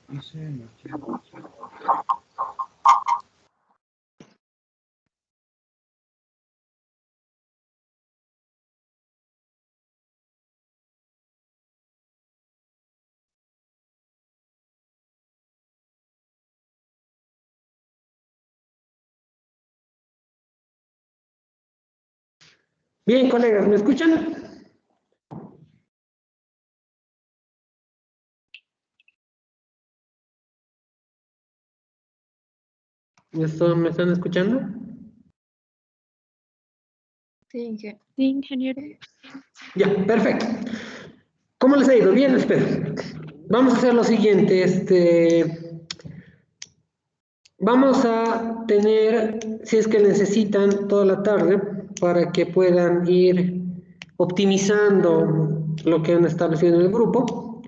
Dice, no sé. Bien, colegas, ¿me escuchan? ¿Me están escuchando? Sí, ingeniero. Ya, perfecto. ¿Cómo les ha ido? Bien, espero. Vamos a hacer lo siguiente, vamos a tener, si es que necesitan, toda la tarde para que puedan ir optimizando lo que han establecido en el grupo.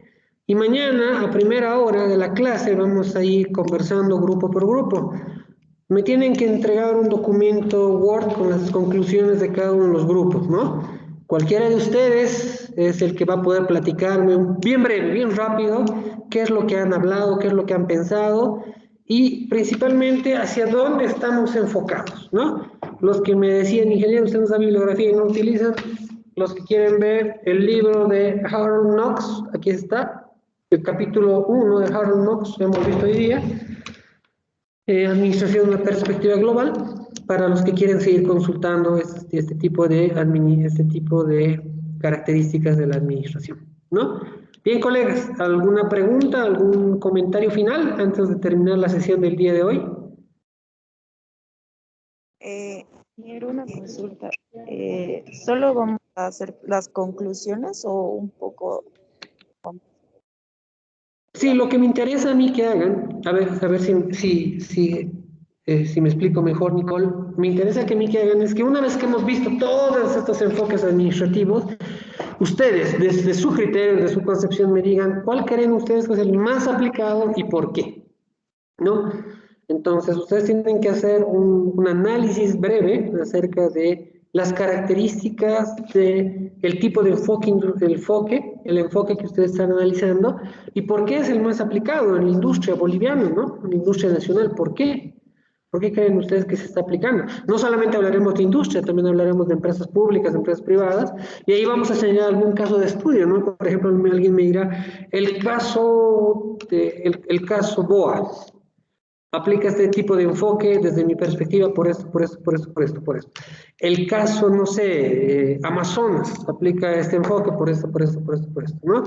Y mañana, a primera hora de la clase, vamos a ir conversando grupo por grupo. Me tienen que entregar un documento Word con las conclusiones de cada uno de los grupos, ¿no? Cualquiera de ustedes es el que va a poder platicarme bien breve, bien rápido, qué es lo que han hablado, qué es lo que han pensado y principalmente hacia dónde estamos enfocados, ¿no? Los que me decían, ingeniero, usted no sabe bibliografía y no utilizan, los que quieren ver el libro de Harold Knox, aquí está, el capítulo 1 de Harold Knox, lo hemos visto hoy día. Administración de una perspectiva global, para los que quieren seguir consultando este tipo de características de la administración, ¿no? Bien, colegas, ¿alguna pregunta, algún comentario final antes de terminar la sesión del día de hoy? Quiero una consulta. ¿Solo vamos a hacer las conclusiones o un poco? Sí, lo que me interesa a mí que hagan, a ver si me explico mejor, Nicole, me interesa que a mí que hagan es que una vez que hemos visto todos estos enfoques administrativos, ustedes, desde su criterio, desde su concepción, me digan cuál creen ustedes que es el más aplicado y por qué, ¿no? Entonces, ustedes tienen que hacer un análisis breve acerca de las características del tipo de el enfoque que ustedes están analizando y por qué es el más aplicado en la industria boliviana, ¿no? En la industria nacional, ¿por qué? ¿Por qué creen ustedes que se está aplicando? No solamente hablaremos de industria, también hablaremos de empresas públicas, de empresas privadas, y ahí vamos a señalar algún caso de estudio, ¿no? Por ejemplo, alguien me dirá, el caso BOA. Aplica este tipo de enfoque desde mi perspectiva por esto, por esto, por esto, por esto, por esto. El caso, no sé, Amazonas, aplica este enfoque por esto, por esto, por esto, por esto, ¿no?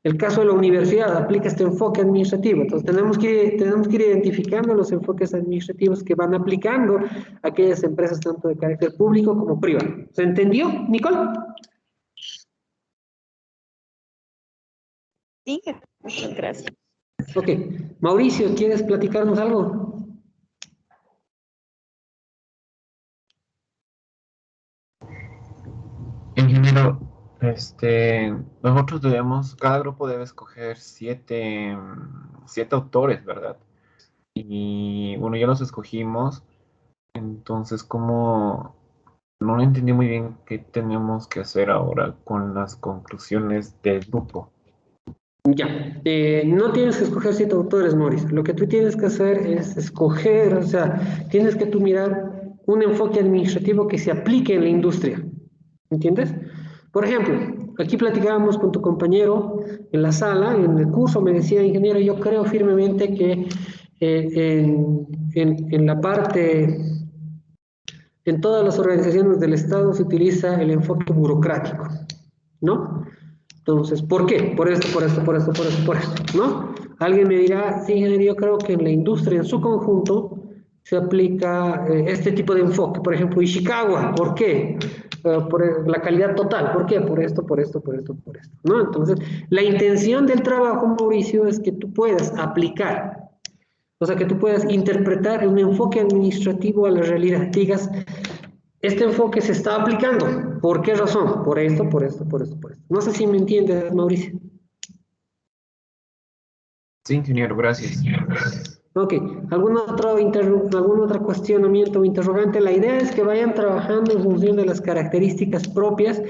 El caso de la universidad aplica este enfoque administrativo. Entonces tenemos que ir identificando los enfoques administrativos que van aplicando a aquellas empresas tanto de carácter público como privado. ¿Se entendió, Nicole? Sí, muchas gracias. Ok. Mauricio, ¿quieres platicarnos algo? Ingeniero, nosotros cada grupo debe escoger siete autores, ¿verdad? Y bueno, ya los escogimos, entonces no entendí muy bien qué tenemos que hacer ahora con las conclusiones del grupo. Ya, no tienes que escoger 7 autores, Mauricio. Lo que tú tienes que hacer es escoger, o sea, tienes que tú mirar un enfoque administrativo que se aplique en la industria. ¿Entiendes? Por ejemplo, aquí platicábamos con tu compañero en la sala, en el curso, me decía, ingeniero, yo creo firmemente que en la parte, en todas las organizaciones del Estado se utiliza el enfoque burocrático, ¿no? Entonces, ¿por qué? Por esto, por esto, por esto, por esto, por esto, ¿no? Alguien me dirá, sí, yo creo que en la industria en su conjunto se aplica este tipo de enfoque. Por ejemplo, Ishikawa, ¿por qué? Por la calidad total, ¿por qué? Por esto, por esto, por esto, por esto, ¿no? Entonces, la intención del trabajo, Mauricio, es que tú puedas aplicar, o sea, que tú puedas interpretar un enfoque administrativo a la realidad. Digas, este enfoque se está aplicando. ¿Por qué razón? Por esto, por esto, por esto, por esto. No sé si me entiendes, Mauricio. Sí, ingeniero, gracias. Ok, ¿algún otro cuestionamiento o interrogante? La idea es que vayan trabajando en función de las características propias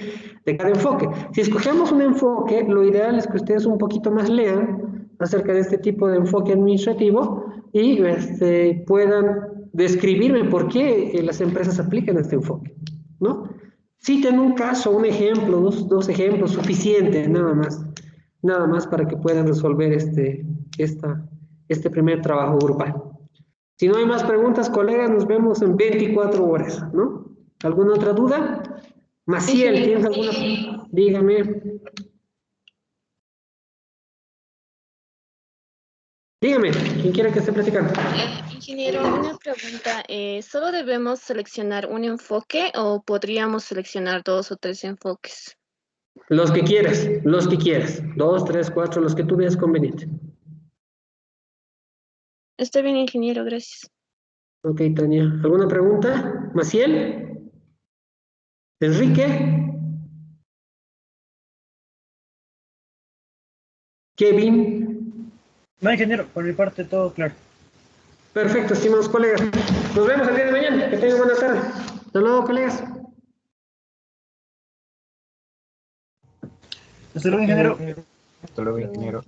de cada enfoque. Si escogemos un enfoque, lo ideal es que ustedes un poquito más lean acerca de este tipo de enfoque administrativo y puedan describirme por qué las empresas aplican este enfoque, ¿no? Citen un caso, un ejemplo, dos ejemplos, suficiente, nada más para que puedan resolver este primer trabajo grupal. Si no hay más preguntas, colegas, nos vemos en 24 horas, ¿no? ¿Alguna otra duda? Maciel, ¿tienes alguna? Dígame. Dígame, ¿quién quiere que esté platicando? Ingeniero, una pregunta. ¿Solo debemos seleccionar un enfoque o podríamos seleccionar 2 o 3 enfoques? Los que quieras, los que quieras. 2, 3, 4, los que tú veas conveniente. Está bien, ingeniero, gracias. Ok, Tania. ¿Alguna pregunta? ¿Maciel? ¿Enrique? ¿Kevin? No, ingeniero, por mi parte todo claro. Perfecto, estimados colegas. Nos vemos el día de mañana. Que tengan buena tarde. Hasta luego, colegas. Hasta luego, ingeniero. Hasta luego, ingeniero.